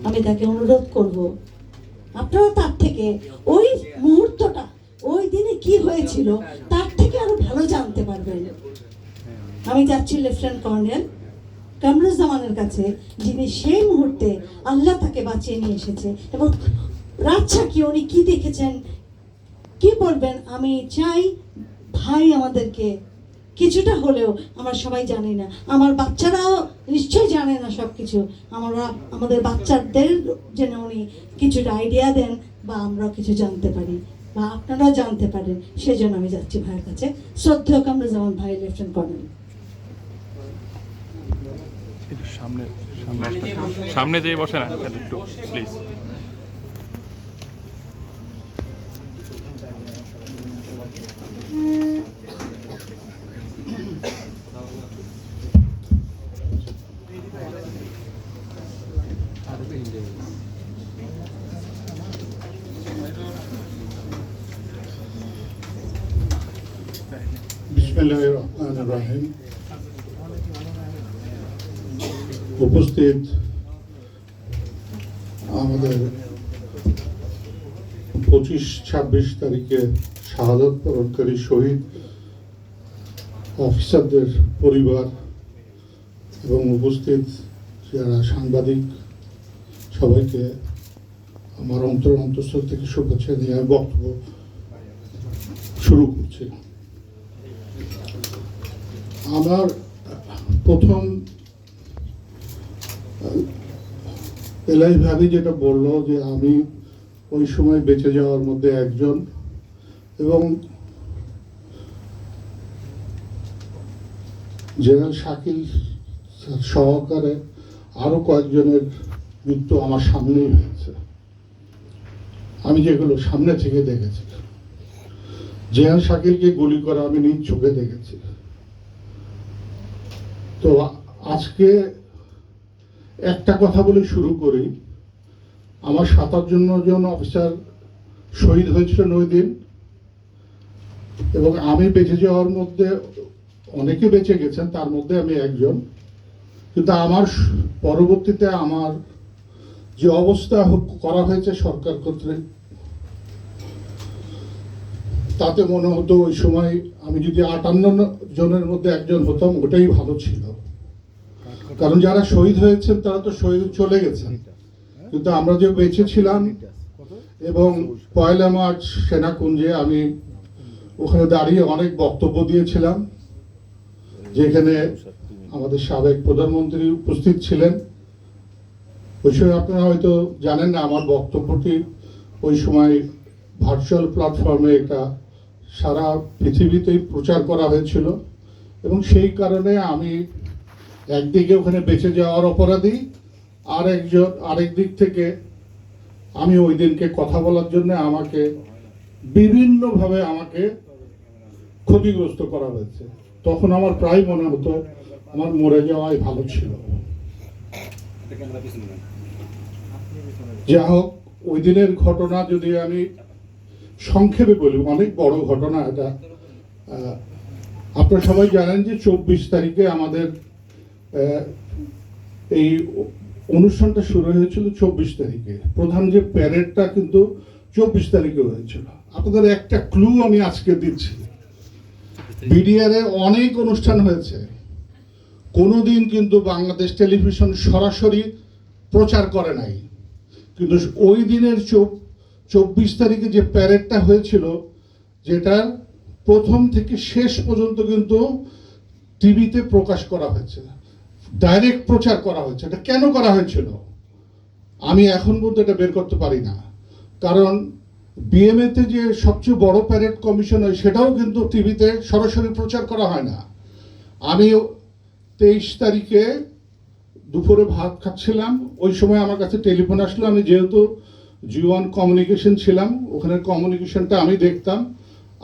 আমি তাকে অনুরোধ করব আপনারা তার থেকে ওই মুহূর্তটা, ওই দিনে কি হয়েছিল তার থেকে আরো ভালো জানতে পারবেন। আমি যাচ্ছি লেফটেন্যান্ট কর্নেল কামরুজ্জামানের কাছে, যিনি সেই মুহূর্তে আল্লাহ তাকে বাঁচিয়ে নিয়ে এসেছে, এবং রাতটা কি উনি কি দেখেছেন কি বলবেন। আমি চাই ভাই আমাদেরকে কিছুটা হলেও, আমরা সবাই জানি না, আমার বাচ্চারাও নিশ্চয়ই জানে না সব কিছু, আমরা আমাদের বাচ্চাদের যেন উনি কিছুটা আইডিয়া দেন বা আমরাও কিছু জানতে পারি বা আপনারাও জানতে পারেন। সেই জন্য আমি যাচ্ছি ভাইয়ের কাছে। শ্রদ্ধেয় কামরুজ্জামান ভাই, লেফটেন্যান্ট কর্নেল। সামনে যেয়ে বসে না একটু প্লিজ। বিসমিল্লাহির রহমানির রহিম। উপস্থিত আমাদের 25-26 তারিখে শাহাদাত বরণকারী শহীদ অফিসারদের পরিবার এবং উপস্থিত যারা সাংবাদিক, সবাইকে আমার অন্তঃস্থল থেকে শুভেচ্ছা নিয়ে আমি বক্তব্য শুরু করছি। আমার প্রথম এলাই ভাবি যেটা বললো যে আমি ওই সময় বেঁচে যাওয়ার মধ্যে একজন, এবং জেনারেল শাকিল সহকারে আরো কয়েকজনের মৃত্যু আমার সামনেই হয়েছে, আমি যেগুলো সামনে থেকে দেখেছি। জেনারেল শাকিলকে গুলি করা আমি নিজ চোখে দেখেছি। তো আজকে একটা কথা বলে শুরু করি। আমার 57 জন অফিসার শহীদ হয়েছিলেন ওই দিন, এবং আমি বেঁচে যাওয়ার মধ্যে অনেকে বেঁচে গেছেন, তার মধ্যে আমি একজন। কিন্তু আমার পরবর্তীতে আমার যে অবস্থা করা হয়েছে সরকার কর্তৃক, তাতে মনে হতো ওই সময় আমি যদি 58 জনের মধ্যে একজন হতাম, ওটাই ভালো ছিল। কারণ যারা শহীদ হয়েছেন তারা তো শহীদ চলে গেছেন, কিন্তু আমরা যে বেঁচে ছিলাম, এবং 1 মার্চ সেনাকুঞ্জে আমি ওখানে দাঁড়িয়ে অনেক বক্তব্য দিয়েছিলাম, যেখানে আমাদের সাবেক প্রধানমন্ত্রী উপস্থিত ছিলেন। ওই সময় আপনারা হয়তো জানেন না, আমার বক্তব্যটি ওই সময় ভার্চুয়াল প্ল্যাটফর্মে এটা সারা পৃথিবীতেই প্রচার করা হয়েছিল, এবং সেই কারণে আমি একদিকে ওখানে বেঁচে যাওয়ার অপরাধী, আরেক দিক থেকে আমি ওই দিনকে কথা বলার জন্য আমাকে বিভিন্নভাবে আমাকে ক্ষতিগ্রস্ত করা হয়েছে। তখন আমার প্রায় মনে হতো আমার মরে যাওয়াই ভালো ছিল। যা হোক, ওই দিনের ঘটনা যদি আমি সংক্ষেপে বলি, অনেক বড় ঘটনা এটা। আপনারা সবাই জানেন যে 24 তারিখে আমাদের এই অনুষ্ঠানটা শুরু হয়েছিল 24 তারিখে। প্রধান যে প্যারেডটা কিন্তু 24 তারিখে হয়েছিল। আপনাদের একটা ক্লু আমি আজকে দিচ্ছি, বিডিআর এ অনেক অনুষ্ঠান হয়েছে, কোনোদিন কিন্তু বাংলাদেশ টেলিভিশন সরাসরি প্রচার করে নাই। কিন্তু ওই দিনের 24 তারিখে যে প্যারেডটা হয়েছিল, যেটার প্রথম থেকে শেষ পর্যন্ত কিন্তু টিভিতে প্রকাশ করা হয়েছে, ডাইরেক্ট প্রচার করা হয়েছে। এটা কেন করা হয়েছিল আমি এখন পর্যন্ত এটা বের করতে পারি না। কারণ বিএমএ তে যে সবচেয়ে বড় প্যারেড কমিশন হয়, সেটাও কিন্তু টিভিতে সরাসরি প্রচার করা হয় না। আমি 23 তারিখে দুপুরে ভাত খাচ্ছিলাম, ওই সময় আমার কাছে টেলিফোন আসলো। আমি যেহেতু G1 কমিউনিকেশন ছিলাম, ওখানে কমিউনিকেশনটা আমি দেখতাম।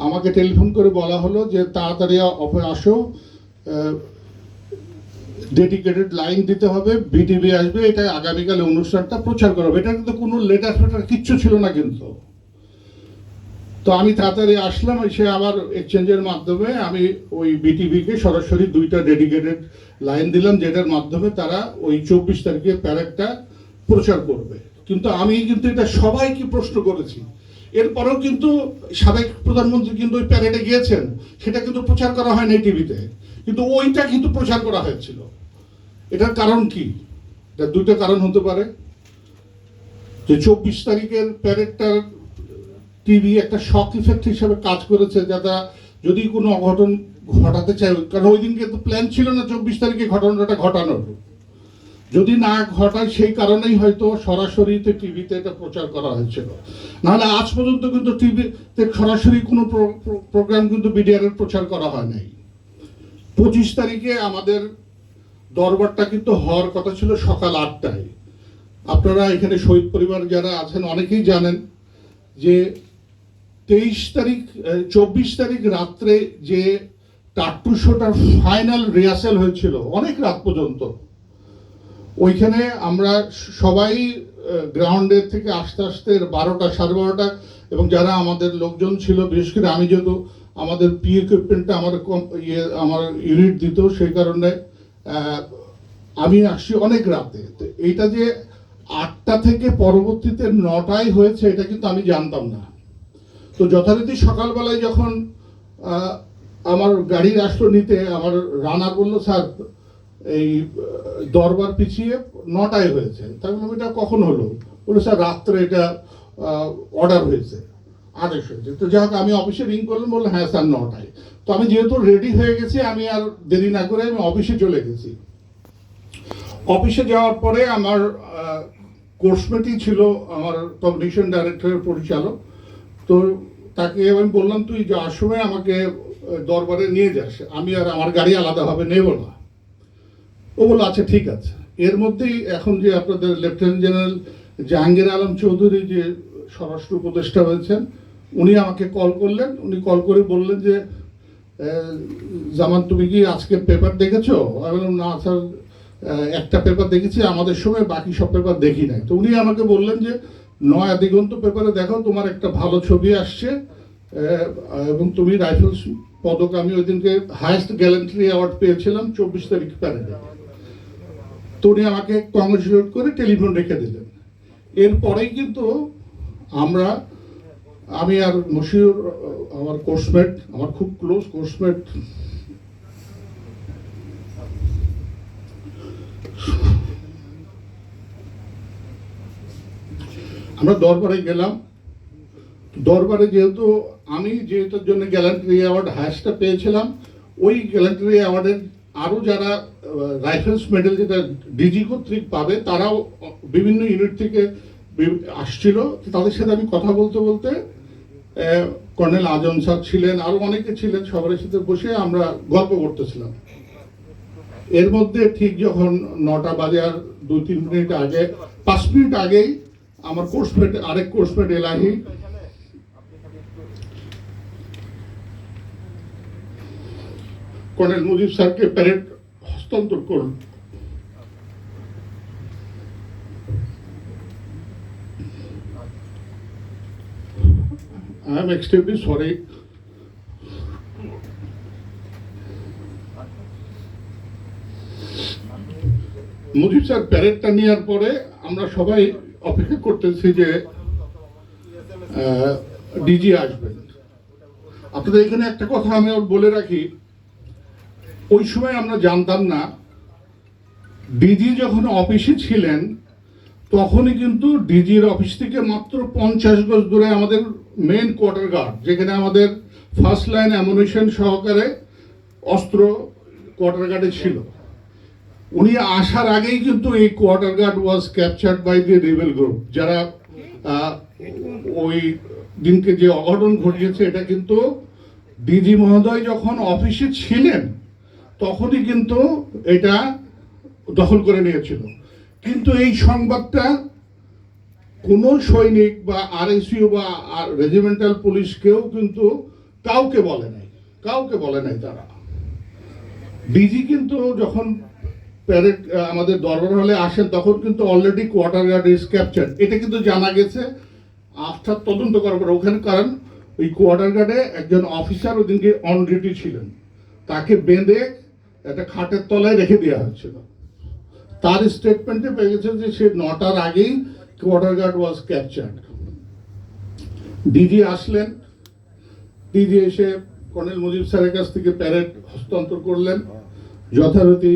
আমাকে টেলিফোন করে বলা হলো যে তাড়াতাড়ি আসো, ডেডিকেটেড লাইন দিতে হবে, বিটিভি আসবে, এটা আগামীকালে অনুষ্ঠানটা প্রচার করা হবে। এটা কিন্তু কোনো লেটার ফেটার কিচ্ছু ছিল না কিন্তু। তো আমি তাড়াতাড়ি আসলাম, এসে আবার এক্সচেঞ্জের মাধ্যমে আমি ওই বিটিভিকে সরাসরি 2টা ডেডিকেটেড লাইন দিলাম, যেটার মাধ্যমে তারা ওই 24 তারিখে প্যারেডটা প্রচার করবে, কিন্তু আমি কিন্তু এটা সবাইকে প্রশ্ন করেছি। এরপরেও কিন্তু সাবেক প্রধানমন্ত্রী কিন্তু ওই প্যারেডে গিয়েছেন, সেটা কিন্তু প্রচার করা হয় নাই টিভিতে, কিন্তু ওইটা কিন্তু প্রচার করা হয়েছিল। এটার কারণ কি? এটার দুইটা কারণ হতে পারে। যে 24 তারিখের প্যারেডটার টিভি একটা শক ইফেক্ট হিসেবে কাজ করেছে, যাতে যদি কোনো অঘটন ঘটাতে চায়, কারণ ওই দিনকে তো প্ল্যান ছিল না 24 তারিখে ঘটনাটা ঘটানোর, যদি না ঘটায় সেই কারণেই হয়তো সরাসরিতে টিভিতে এটা প্রচার করা হয়েছিল। নাহলে আজ পর্যন্ত কিন্তু টিভিতে সরাসরি কোনো প্রোগ্রাম কিন্তু বিডিআর প্রচার করা হয় নাই। 25 তারিখে আমাদের দরবারটা কিন্তু হওয়ার কথা ছিল সকাল 8টায়। আপনারা এখানে শহীদ পরিবার যারা আছেন অনেকেই জানেন যে 24 তারিখ রাত্রে যে টাট্টু শোটার ফাইনাল রিহার্সাল হয়েছিল অনেক রাত পর্যন্ত, ওইখানে আমরা সবাই গ্রাউন্ডের থেকে আস্তে আস্তে 12টা 12:30, এবং যারা আমাদের লোকজন ছিল, বিশেষ করে আমি যেহেতু আমাদের পি ইকুইপমেন্টটা আমার ইউনিট দিত, সেই কারণে আমি আসছি অনেক রাতে। তো এইটা যে 8টা থেকে পরবর্তীতে 9টায় হয়েছে এটা কিন্তু আমি জানতাম না। তো যথারীতি সকালবেলায় যখন আমার গাড়ির আসলো নিতে, আমার রানার বললো, স্যার এই দরবার পিছিয়ে 9টায় হয়েছে। তাই বললাম এটা কখন হলো? বলে স্যার রাত্রে এটা অর্ডার হয়েছে, আদেশ হয়েছে। তো যাই হোক আমি অফিসে রিং করলাম, বললো হ্যাঁ স্যার 9টায়। তো আমি যেহেতু রেডি হয়ে গেছি, আমি আর দেরি না করে আমি অফিসে চলে গেছি। অফিসে যাওয়ার পরে আমার কোর্সমেটই ছিল আমার কমিউনিকেশন ডাইরেক্টরের পরিচালক। তো তাকে আমি বললাম, তুই যাওয়ার সময় আমাকে দরবারে নিয়ে যাস, আমি আর আমার গাড়ি আলাদাভাবে নেব না। ও বললো আচ্ছা ঠিক আছে। এর মধ্যেই এখন যে আপনাদের লেফটেন্যান্ট জেনারেল জাহাঙ্গীর আলম চৌধুরী যে স্বরাষ্ট্র উপদেষ্টা হয়েছেন, উনি আমাকে কল করলেন। উনি কল করে বললেন যে জামান তুমি কি আজকে পেপার দেখেছো? আমি বললাম না স্যার, একটা পেপার দেখেছি, আমাদের সময় বাকি সব পেপার দেখি নাই। তো উনি আমাকে বললেন যে নয়া দিগন্ত পেপারে দেখো, তোমার একটা ভালো ছবি আসছে, এবং তুমি রাইফেলস পদক, আমি ওই দিনকে হায়েস্ট গ্যালেন্ট্রি অ্যাওয়ার্ড পেয়েছিলাম 24 তারিখ প্যারেডে। তো উনি আমাকে কংগ্রেচুলেট করে টেলিফোন রেখে দিলেন। এরপরেই কিন্তু আমি আর মশিউর, আমার কোর্সমেট, আমার খুব ক্লোজ কোর্সমেট, আমরা দরবারে গেলাম। দরবারে যেহেতু আমি যেটার জন্য গ্যালান্ট্রি অ্যাওয়ার্ড হায়েস্টটা পেয়েছিলাম, ওই গ্যালান্ট্রি অ্যাওয়ার্ডের আরও যারা রাইফেলস মেডেল যেটা ডিজি কর্তৃক পাবে, তারাও বিভিন্ন ইউনিট থেকে আসছিল। তাদের সাথে আমি কথা বলতে বলতে, কর্নেল আজম সাহেব ছিলেন, আরও অনেকে ছিলেন, সবার সাথে বসে আমরা গল্প করতেছিলাম। এর মধ্যে ঠিক যখন 9টা বাজে আর 2-3 মিনিট আগে, 5 মিনিট আগেই আমার কোর্সমেট, আরেক কোর্সমেট এলাহি কর্নেল মুজিব স্যারকে প্যারেড হস্তান্তর করল। I am extremely sorry. Mujib sir প্যারেডটা নেওয়ার পরে আমরা সবাই অপেক্ষা করতেছি যে ডিজি আসবেন। আপনাদের এখানে একটা কথা আমি বলে রাখি, ওই সময় আমরা জানতাম না, ডিজি যখন অফিসে ছিলেন তখনই কিন্তু ডিজির অফিস থেকে মাত্র 50 গজ দূরে আমাদের মেন কোয়ার্টার গার্ড, যেখানে আমাদের ফার্স্ট লাইন অ্যামুনিশন সহকারে অস্ত্র কোয়ার্টার গার্ডে ছিল, উনি আসার আগেই কিন্তু এই quarter guard was captured by the rebel group, যারা ওই দিনকে যে অঘটন ঘটিয়েছে এটা কিন্তু ডিজি মহোদয় যখন অফিসে ছিলেন তখনই কিন্তু এটা দখল করে নিয়েছিল। কিন্তু এই সংবাদটা কোনো সৈনিক বা আরএসইউ বা রেজিমেন্টাল পুলিশ কেউ কিন্তু কাউকে বলে নাই তারা। ডিজি কিন্তু যখন প্যারেড আমাদের দরবার হলে আসেন তখন কিন্তু already quarter guard is captured, এটা কিন্তু জানা গেছে আফটার তদন্ত করার পর। ওখানে কারণ ওই কোয়ার্টার গার্ডে একজন অফিসার ওদিনকে অন ডিউটি ছিলেন, তাকে বেঁধে একটা খাটের তলায় রেখে দেওয়া হয়েছিল। তার স্টেটমেন্টে পেয়ে গেছে যে সে 9টার আগেই quarter guard was captured. DG আসলেন, ডিজি এসে কর্নেল মুজিব স্যারের কাছ থেকে প্যারেড হস্তান্তর করলেন। যথারীতি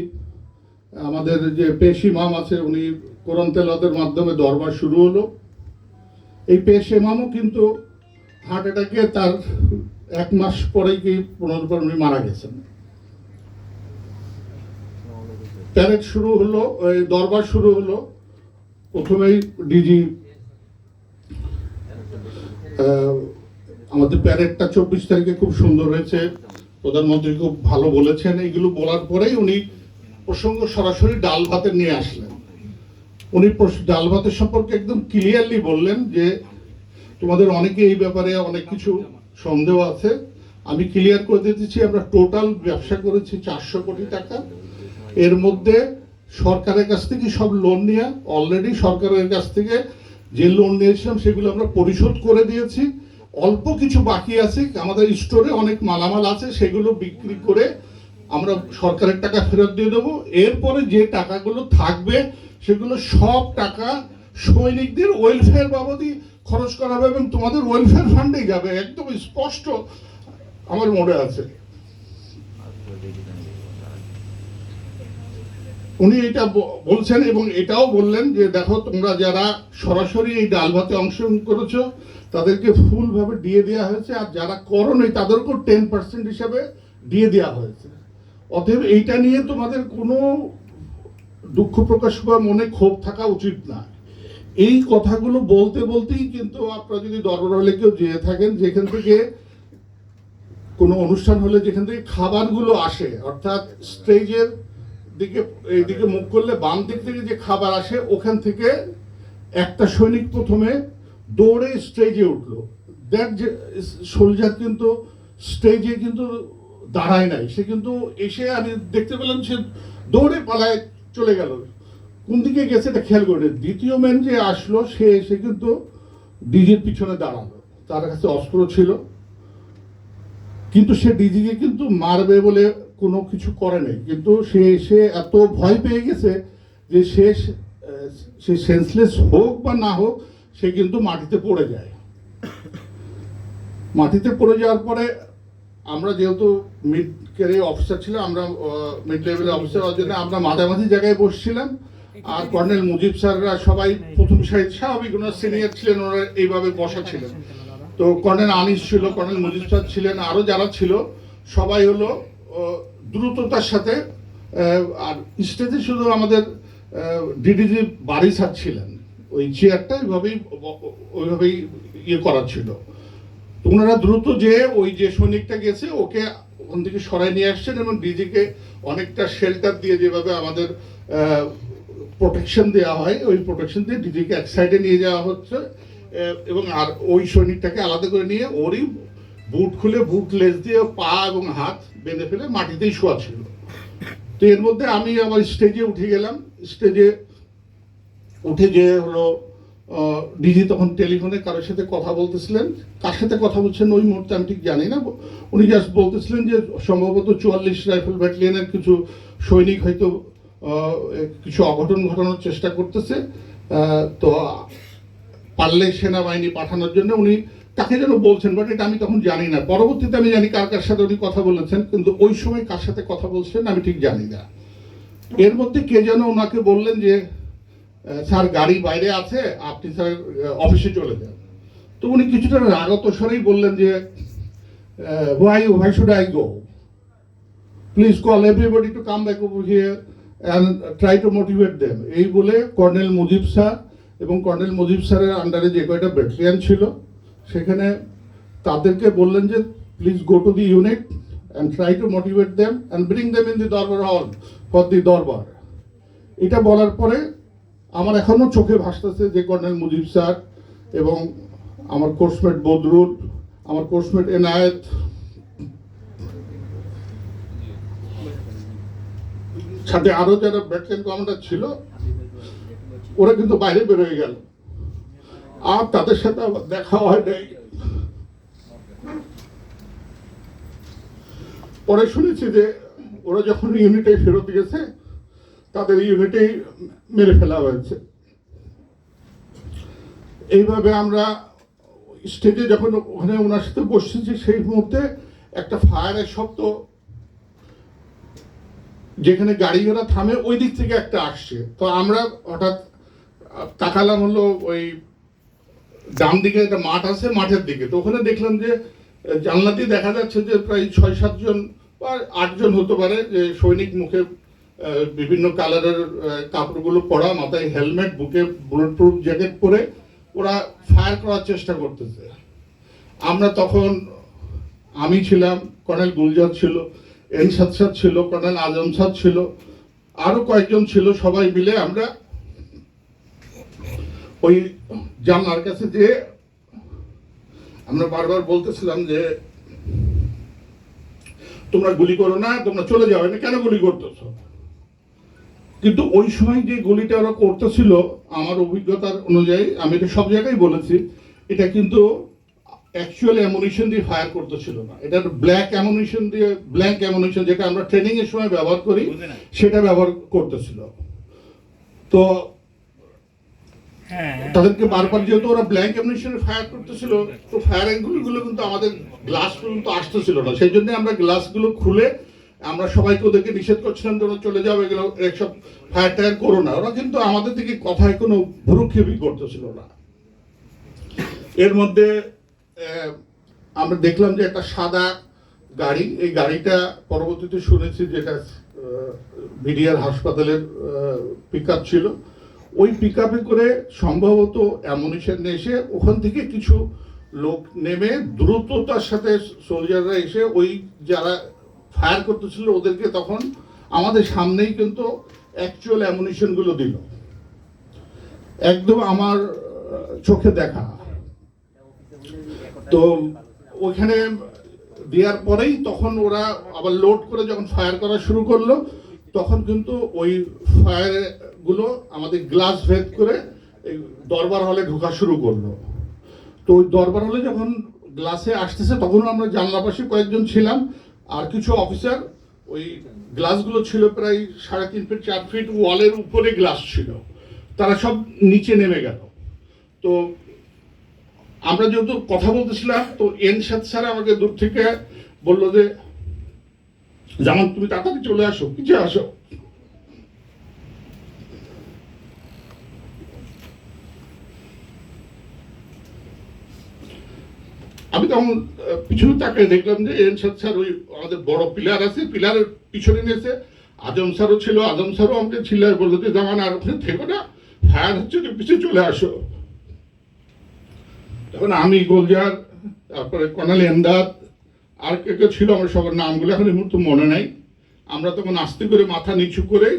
আমাদের যে পেশ ইমাম আছে উনি কোরআন তেলাওয়াতের মাধ্যমে দরবার শুরু হলো। এই পেশ ইমামও কিন্তু হার্ট অ্যাটাকে তার 1 মাস পরেই কি 15 পর উনি মারা গেছেন। প্যারেড শুরু হলো, দরবার শুরু হলো। প্রথমেই ডিজি আমাদের প্যারেডটা 24 তারিখে খুব সুন্দর হয়েছে, প্রধানমন্ত্রী খুব ভালো বলেছেন। এইগুলো বলার পরেই উনি প্রসঙ্গ সরাসরি ডাল ভাতের নিয়ে আসলেন। উনি ডাল ভাতের সম্পর্কে একদম ক্লিয়ারলি বললেন যে তোমাদের অনেকে এই ব্যাপারে অনেক কিছু সন্দেহ আছে, আমি ক্লিয়ার করে দিতেছি আমরা টোটাল ব্যবসা করেছি 400 কোটি টাকা। এর মধ্যে সরকারের কাছ থেকে সব লোন নিয়ে অলরেডি সরকারের কাছ থেকে যে লোন নিয়েছিলাম সেগুলো আমরা পরিশোধ করে দিয়েছি। অল্প কিছু বাকি আছে, আমাদের স্টোরে অনেক মালামাল আছে, সেগুলো বিক্রি করে আমরা সরকারের টাকা ফেরত দিয়ে দেবো। এরপরে যে টাকাগুলো থাকবে সেগুলো সব টাকা সৈনিকদের ওয়েলফেয়ার বাবদই খরচ করা হবে এবং তোমাদের ওয়েলফেয়ার ফান্ডেই যাবে। একদম স্পষ্ট আমার মনে আছে। উনি এটা বলছেন এবং এটাও বললেন যে দেখো তোমরা যারা সরাসরি এই ডাল ভাতে অংশগ্রহণ করেছো তাদেরকে ফুলভাবে দিয়ে দেওয়া হয়েছে, আর যারা করোনি তাদেরকেও 10% হিসাবে দিয়ে দেওয়া হয়েছে। অতএব এইটা নিয়ে তোমাদের কোনো দুঃখ প্রকাশ বা মনে ক্ষোভ থাকা উচিত না। এই কথাগুলো বলতে বলতেই কিন্তু আপনারা যদি দরবার হলে কেউ যেয়ে থাকেন, যেখান থেকে কোনো অনুষ্ঠান হলে যেখান থেকে খাবারগুলো আসে, অর্থাৎ স্টেজের দিকে এইদিকে মুখ করলে বাম দিক থেকে যে খাবার আসে, ওখান থেকে একটা সৈনিক প্রথমে দৌড়ে স্টেজে উঠলো। দ্যাট যে সোলজার কিন্তু স্টেজে কিন্তু দাঁড়ায় নাই, সে কিন্তু এসে আমি দেখতে পেলাম সে দৌড়ে পালায় চলে গেল। কোন দিকে গেছে এটা খেয়াল করে। দ্বিতীয় ম্যান যে আসলো সে এসে কিন্তু ডিজির পিছনে দাঁড়ালো, তার কাছে অস্ত্র ছিল, কিন্তু সে ডিজিকে কিন্তু মারবে বলে কোনো কিছু করে নাই। কিন্তু সে এত ভয় পেয়ে গেছে যে সে সেন্সলেস হোক বা না হোক সে কিন্তু মাটিতে পড়ে যায়। মাটিতে পড়ে যাওয়ার পরে আমরা যেহেতু মিড ক্যারিয়ার অফিসার ছিলাম, আমরা মিড লেভেলের অফিসার হওয়ার জন্য আমরা মাঝামাঝি জায়গায় বসছিলাম। আর কর্নেল মুজিব স্যাররা সবাই প্রথম সারিতে, স্বাভাবিক ওনারা সিনিয়র ছিলেন, ওনারা এইভাবে বসা ছিলেন। তো কর্নেল আনিস ছিল, কর্নেল মুজিব স্যার ছিলেন, আরও যারা ছিল সবাই হলো দ্রুততার সাথে। আর স্টেজে শুধু আমাদের ডিডিজি বাড়ি স্যার ছিলেন, ওই চেয়ারটা ওইভাবেই ইয়ে করা ছিল। তো ওনারা দ্রুত যে ওই যে সৈনিকটা গেছে ওকে ওখান থেকে সরাই নিয়ে আসছেন এবং ডিজিকে অনেকটা শেল্টার দিয়ে, যেভাবে আমাদের প্রোটেকশন দেওয়া হয় ওই প্রোটেকশন দিয়ে ডিজিকে এক সাইডে নিয়ে যাওয়া হচ্ছে এবং আর ওই সৈনিকটাকে আলাদা করে নিয়ে ওরই বুট খুলে বুট লেজ দিয়ে পা এবং হাত বেঁধে ফেলে মাটিতেই শোয়া ছিল। তো এর মধ্যে আমি আবার স্টেজে উঠে গেলাম। স্টেজে উঠে যে হলো ডিজি তখন টেলিফোনে কারোর সাথে কথা বলতেছিলেন, কার সাথে কথা বলছেন ওই মুহূর্তে আমি ঠিক জানি না। উনি জাস্ট বলতেছিলেন যে সম্ভবত 44 রাইফেল ব্যাটালিয়নের কিছু সৈনিক হয়তো কিছু অঘটন ঘটানোর চেষ্টা করতেছে, তো পারলে সেনাবাহিনী পাঠানোর জন্য উনি তাকে যেন বলছেন, বাট এটা আমি তখন জানি না। পরবর্তীতে আমি জানি কার কার সাথে উনি কথা বলেছেন, কিন্তু ওই সময় কার সাথে কথা বলছেন আমি ঠিক জানি না। এর মধ্যে কে যেন ওনাকে বললেন যে স্যার গাড়ি বাইরে আছে, আপনি স্যার অফিসে চলে যান। তো উনি কিছুটা রাগত স্বরেই বললেন যে why should I go? Please call everybody to come back over here and try to motivate them. এই বলে কর্নেল মুজিব স্যার এবং কর্নেল মুজিব স্যারের আন্ডারে যে কয়টা ব্যাটালিয়ান ছিল সেখানে তাদেরকে বললেন যে please go to the unit and try to motivate them and bring them in the দরবার হল ফর দি দরবার। এটা বলার পরে আমার এখনো চোখে ভাসতেছে যে কর্নেল মুজিব স্যার এবং আমার কোর্সমেট বদরুল, আমার কোর্সমেট এনায়েত, সাথে আরো যারা ব্যাটালিয়ন কমান্ডার ছিল ওরা কিন্তু বাইরে বেরোয় গেল, আর তাদের সাথে আবার দেখা হয় নাই। পরে শুনেছি যে ওরা যখন ইউনিটে ফেরত গেছে তাদের ইউনিটেই মেরে ফেলা হয়েছে। এইভাবে আমরা স্টেজে যখন ওখানে ওনার সাথে বসেছি, সেই মুহূর্তে একটা ফায়ারের শব্দ, যেখানে গাড়ি ঘোড়া থামে ওই দিক থেকে একটা আসছে। তো আমরা হঠাৎ তাকালাম হলো ওই ডান দিকে একটা মাঠ আছে, মাঠের দিকে। তো ওখানে দেখলাম যে জানলাতে দেখা যাচ্ছে যে প্রায় 6-7 জন বা 8 জন হতে পারে, যে সৈনিক, মুখে বিভিন্ন কালারের কাপড়গুলো পরা, মাথায় হেলমেট, বুকে বুলেট প্রুফ জ্যাকেট পরে ওরা ফায়ার করার চেষ্টা করতেছে। আমরা তখন, আমি ছিলাম, কর্নেল গুলজার ছিল, এনসাদ সাদ ছিল, কর্নেল আজম সাদ ছিল, আরো কয়েকজন ছিল, সবাই মিলে আমরা ওই জানলার কাছে যে আমরা বারবার বলতেছিলাম যে তোমরা গুলি করো না, তোমরা চলে যাবে না, কেন গুলি করতেছো? কিন্তু ওই সময় যে গুলিটা ওরা করতেছিল, আমার অভিজ্ঞতার অনুযায়ী, আমি এটা সব জায়গায় বলেছি, এটা কিন্তু অ্যাকচুয়াল অ্যামুনিশন দিয়ে ফায়ার করতেছিল না, এটা ব্ল্যাক অ্যামুনিশন দিয়ে, ব্ল্যাঙ্ক অ্যামুনিশন যেটা আমরা ট্রেনিং এর সময় ব্যবহার করি, সেটা ব্যবহার করতেছিল। তো তাদেরকে বারবার, যেহেতু ওরা ব্ল্যাঙ্ক অ্যামুনিশনে ফায়ার করতেছিল, তো ফায়ার অ্যাঙ্গুলগুলো কিন্তু আমাদের গ্লাস পর্যন্ত আসতেছিল না। সেই জন্য আমরা গ্লাসগুলো খুলে আমরা সবাইকে ওদেরকে নিষেধ করছিলাম যে ওরা চলে যাবে, এগুলো এইসব ফায়ার টায়ার করো না। ওরা কিন্তু আমাদের দিকে কথায় কোনো ভ্রুক্ষেপই করতেছিল না। এর মধ্যে আমরা দেখলাম যে একটা সাদা গাড়ি, এই গাড়িটা পরবর্তীতে শুনেছি যেটা বিডিআর হাসপাতালের পিকআপ ছিল। ওই পিকআপে করে সম্ভবত অ্যামুনিশন নিয়ে এসে ওখান থেকে কিছু লোক নেমে দ্রুততার সাথে সোলজাররা এসে ওই যারা ফায়ার করতেছিল ওদেরকে তখন আমাদের সামনেই কিন্তু অ্যাকচুয়াল অ্যামুনিশনগুলো দিল, একদম আমার চোখে দেখা। তো ওইখানে দেওয়ার পরেই তখন ওরা আবার লোড করে যখন ফায়ার করা শুরু করলো, তখন কিন্তু ওই ফায়ার গুলো আমাদের গ্লাস ভেদ করে এই দরবার হলে ঢোকা শুরু করলো। তো ওই দরবার হলে যখন গ্লাসে আসতেছে, তখন আমরা জানলা পাশে কয়েকজন ছিলাম, আর কিছু অফিসার, ওই গ্লাসগুলো ছিল প্রায় 3.5 ফিট 4 ফিট ওয়ালের উপরে গ্লাস ছিল, তারা সব নিচে নেমে গেল। তো আমরা যেহেতু কথা বলতেছিলাম, তো এনসাদ স্যার আমাকে দূর থেকে বললো যে জামান তুমি তাড়াতাড়ি চলে আসো, পিছিয়ে আসো। আমি তখন পিছনে তাকিয়ে দেখলাম যে এনসাদ স্যার ওই আমাদের বড় পিলার আছে, পিলারের পিছনে নিয়েছে। আজম স্যারও ছিল, আজম স্যারও আমাকে ছিল, বললো যে জামান আর ওখানে থেকো না, ফায়ার হচ্ছে, পিছিয়ে চলে আসো। তখন আমি, গোলজার, তারপরে কর্নেল এমদাদ, আর কে কে ছিল, আমার সবার নামগুলো এখন এই মুহূর্তে মনে নাই। আমরা তখন আস্তে করে মাথা নিচু করে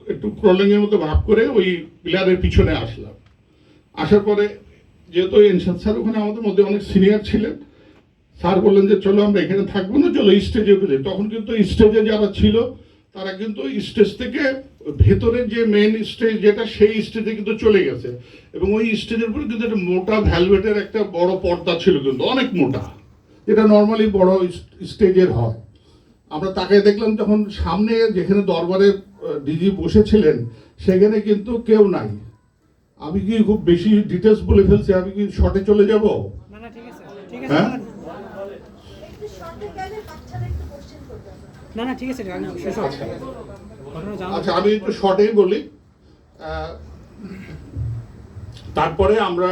একটু ক্রলিং এর মতো ভাব করে ওই পিলারের পিছনে আসলাম। আসার পরে যেহেতু এনসাদ স্যার ওখানে আমাদের মধ্যে অনেক সিনিয়র ছিলেন, স্যার বললেন যে চলো আমরা এখানে থাকবো না, চলো স্টেজে উঠে। তখন কিন্তু স্টেজে যারা ছিল তারা কিন্তু স্টেজ থেকে ভেতরে যে মেন স্টেজ যেটা, সেই স্টেজে কিন্তু চলে গেছে, এবং ওই স্টেজের উপরে কিন্তু একটা মোটা ভ্যালভেটের একটা বড় পর্দা ছিল, কিন্তু অনেক মোটা, যেটা নর্মালি বড় স্টেজের হয়। আমরা তাকে দেখলাম যখন সামনে যেখানে দরবারে ডিজি বসেছিলেন, সেখানে কিন্তু কেউ নাই। আমি কি খুব বেশি ডিটেলস বলে ফেলছি? আমি কি শর্টে চলে যাব? হ্যাঁ, আচ্ছা, আমি একটু শর্টেই বলি। তারপরে আমরা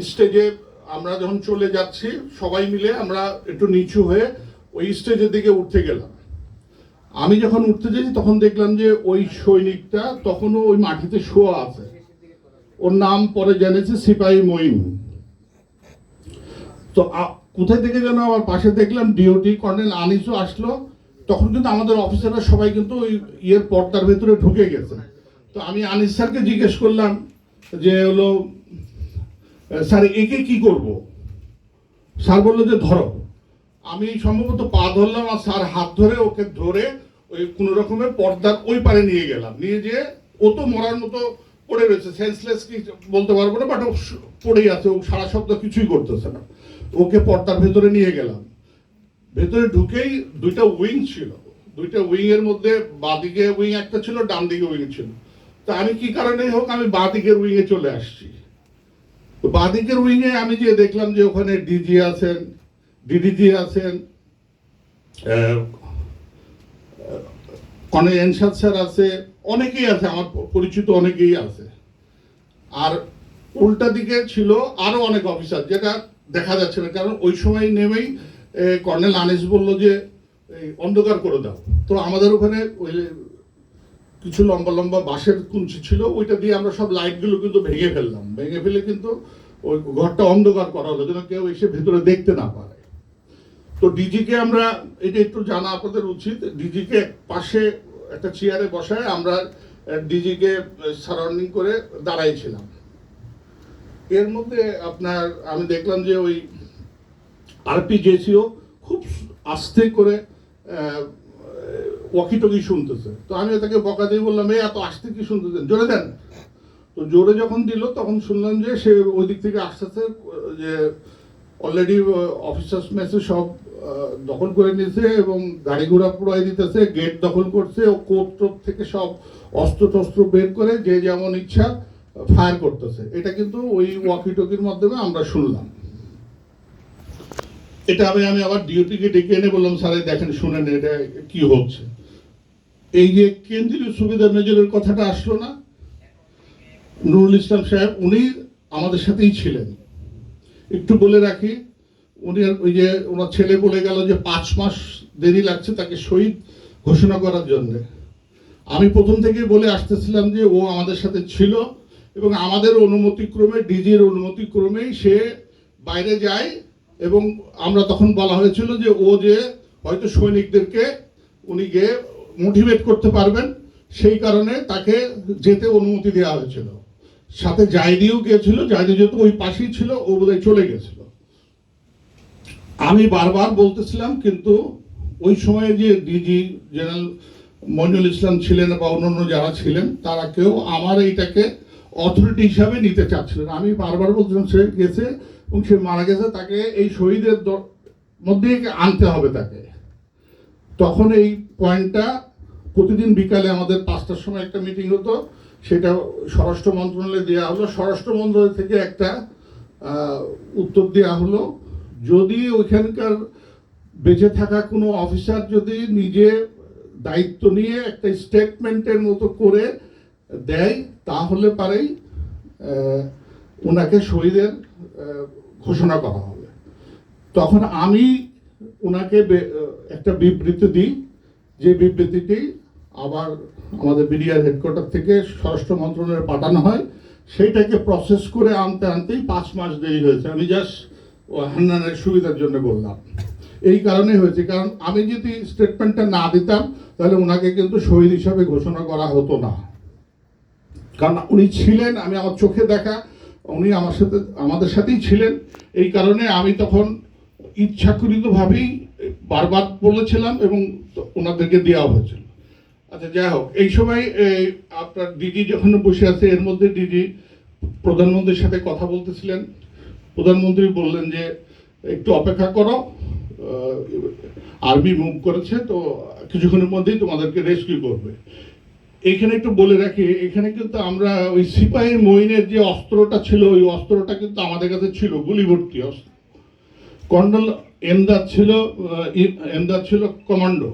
স্টেজে আমরা যখন চলে যাচ্ছি, সবাই মিলে আমরা একটু নিচু হয়ে ওই স্টেজের দিকে উঠতে গেলাম। আমি যখন উঠতে যাই, তখন দেখলাম যে ওই সৈনিকটা তখনও ওই মাটিতে শোয়া আছে। ওর নাম পরে জেনেছি সিপাহী মঈন। তো কোথায় থেকে যেন আমার পাশে দেখলাম ডিওটি কর্নেল আনিসও আসলো। তখন কিন্তু আমাদের অফিসাররা সবাই কিন্তু ওই ইয়ের পর্দার ভেতরে ঢুকে গেছে। তো আমি আনিস স্যারকে জিজ্ঞেস করলাম যে হলো, স্যার একে কি করব? স্যার বললো যে ধরো। আমি সম্ভবত পা ধরলাম, আর স্যার হাত ধরে ওকে ধরে ওই কোনো রকমের পর্দার ওই পারে নিয়ে গেলাম। নিয়ে যেয়ে ও তো মরার মতো পড়ে রয়েছে, সেন্সলেস কি বলতে পারবো না, বাট ও পড়েই আছে, ও সারা শব্দ কিছুই করতেছে না। ওকে পর্দার ভেতরে নিয়ে গেলাম। ভেতরে ঢুকেই দুইটা উইং ছিল, দুইটা উইং এর মধ্যে বাঁদিকে উইং একটা ছিল, ডান দিকে উইং ছিল। তো আমি কি কারণে হোক আমি বাঁদিকের উইং এ চলে আসছি। তো বাঁদিকের উইং এ আমি যে দেখলাম যে ওখানে ডিজি আছেন, ডিডিজি আছেন, অনেক এনসাদ স্যার আছে, অনেকেই আছে, আমার পরিচিত অনেকেই আছে। আর উল্টা দিকে ছিল আরো অনেক অফিসার, যেটা দেখা যাচ্ছে না, কারণ ওই সময় নেমেই কর্নেল আনিস বলল যে অন্ধকার করে দাও। তো আমাদের ওখানে ওই কিছু লম্বা লম্বা বাঁশের কুঞ্চি ছিল, ওইটা দিয়ে আমরা সব লাইটগুলো কিন্তু ভেঙে ফেললাম। ভেঙে ফেলে কিন্তু ওই ঘরটা অন্ধকার করা হলো, যেন কেউ এসে ভেতরে দেখতে না পারে। তো ডিজিকে আমরা, এটা একটু জানা আপনাদের উচিত, ডিজিকে পাশে একটা চেয়ারে বসায় আমরা ডিজিকে সারাউন্ডিং করে দাঁড়াইছিলাম। এর মধ্যে আপনার আমি দেখলাম যে ওই আরপিজেসিও খুব আস্তে করে ওয়াকিটকি শুনতেছে। তো আমি তাকে বকা দিয়ে বললাম, এই এত আস্তে কি শুনতেছেন, জোরে দেন। তো জোরে যখন দিল তখন শুনলাম যে সে ওই দিক থেকে আসতেছে, যে অলরেডি অফিসার্স মেসে সব দখল করে নিয়েছে এবং গাড়ি ঘোড়া পুরাই দিতেছে, গেট দখল করছে, ও কোর্ট টোপ থেকে সব অস্ত্র টস্ত্র বের করে যে যেমন ইচ্ছা ফায়ার করতেছে। এটা কিন্তু ওই ওয়াকিটকির মাধ্যমে আমরা শুনলাম। এটা আমি আবার ডিওটিকে ডেকে এনে বললাম, স্যার দেখেন শুনেন এটা কি হচ্ছে। এই যে কেন্দ্রীয় সুবিধা মেজরের কথাটা আসলো না, নুরুল ইসলাম সাহেব, উনি আমাদের সাথেই ছিলেন। একটু বলে রাখি, উনি ওই যে ওনার ছেলে বলে গেল যে 5 মাস দেরি লাগছে তাকে শহীদ ঘোষণা করার জন্য। আমি প্রথম থেকে বলে আসতেছিলাম যে ও আমাদের সাথে ছিল এবং আমাদের অনুমতিক্রমে, ডিজির অনুমতিক্রমেই সে বাইরে যায়। এবং আমরা তখন বলা হয়েছিল যে ও যে হয়তো সৈনিকদেরকে উনি গিয়ে মোটিভেট করতে পারবেন, সেই কারণে তাকে যেতে অনুমতি দেওয়া হয়েছিল। সাথে জায়দিও গিয়েছিল, জায়দি যেহেতু ওই পাশেই ছিল, ও বোধহয় চলে গেছিল। আমি বারবার বলতেছিলাম, কিন্তু ওই সময়ে যে ডিজি জেনারেল মইনুল ইসলাম ছিলেন বা অন্যান্য যারা ছিলেন, তারা কেউ আমার এইটাকে অথরিটি হিসাবে নিতে চাচ্ছিলেন। আমি বারবার বলছিলাম সে গেছে এবং সে মারা গেছে, তাকে এই শহীদের মধ্যে আনতে হবে তাকে। তখন এই পয়েন্টটা প্রতিদিন বিকালে আমাদের 5টার সময় একটা মিটিং হতো, সেটা স্বরাষ্ট্র মন্ত্রণালয়ে দেওয়া হলো। স্বরাষ্ট্র মন্ত্রণালয় থেকে একটা উত্তর দেওয়া হলো, যদি ওইখানকার বেঁচে থাকা কোনো অফিসার যদি নিজে দায়িত্ব নিয়ে একটা স্টেটমেন্টের মতো করে দেয়, তাহলে পারেই ওনাকে শহীদের ঘোষণা করা হবে। তখন আমি ওনাকে একটা বিবৃতি দিই, যে বিবৃতিটি আবার আমাদের বিডিআর হেডকোয়ার্টার থেকে স্বরাষ্ট্র মন্ত্রণালয়ে পাঠানো হয়। সেইটাকে প্রসেস করে আনতেই 5 মাস দেরি হয়েছে। আমি জাস্ট হান্নানের সুবিধার জন্য বললাম, এই কারণে হয়েছে, কারণ আমি যদি স্টেটমেন্টটা না দিতাম তাহলে ওনাকে কিন্তু শহীদ হিসাবে ঘোষণা করা হতো না। কারণ উনি ছিলেন, আমি আমার চোখে দেখা, উনি আমাদের সাথেই ছিলেন। এই কারণে আমি তখন ইচ্ছাকৃতভাবেই বারবার বলেছিলাম এবং ওনাদেরকে দেওয়া হয়েছিল। আচ্ছা, যাই হোক, এই সময় আপনার ডিজি যখন বসে আছে, এর মধ্যে ডিজি প্রধানমন্ত্রীর সাথে কথা বলতেছিলেন। প্রধানমন্ত্রী বললেন যে একটু অপেক্ষা করো, আর্মি মুভ করেছে, তো কিছুক্ষণের মধ্যেই তোমাদেরকে রেস্কিউ করবে। এইখানে একটু বলে রাখি, এখানে কিন্তু আমরা ওই সিপাহী মঈনের যে অস্ত্রটা ছিল, ওই অস্ত্রটা কিন্তু আমাদের কাছে ছিল, গুলি ভর্তি অস্ত্র। কর্নেল এমদাদ ছিল কমান্ডো।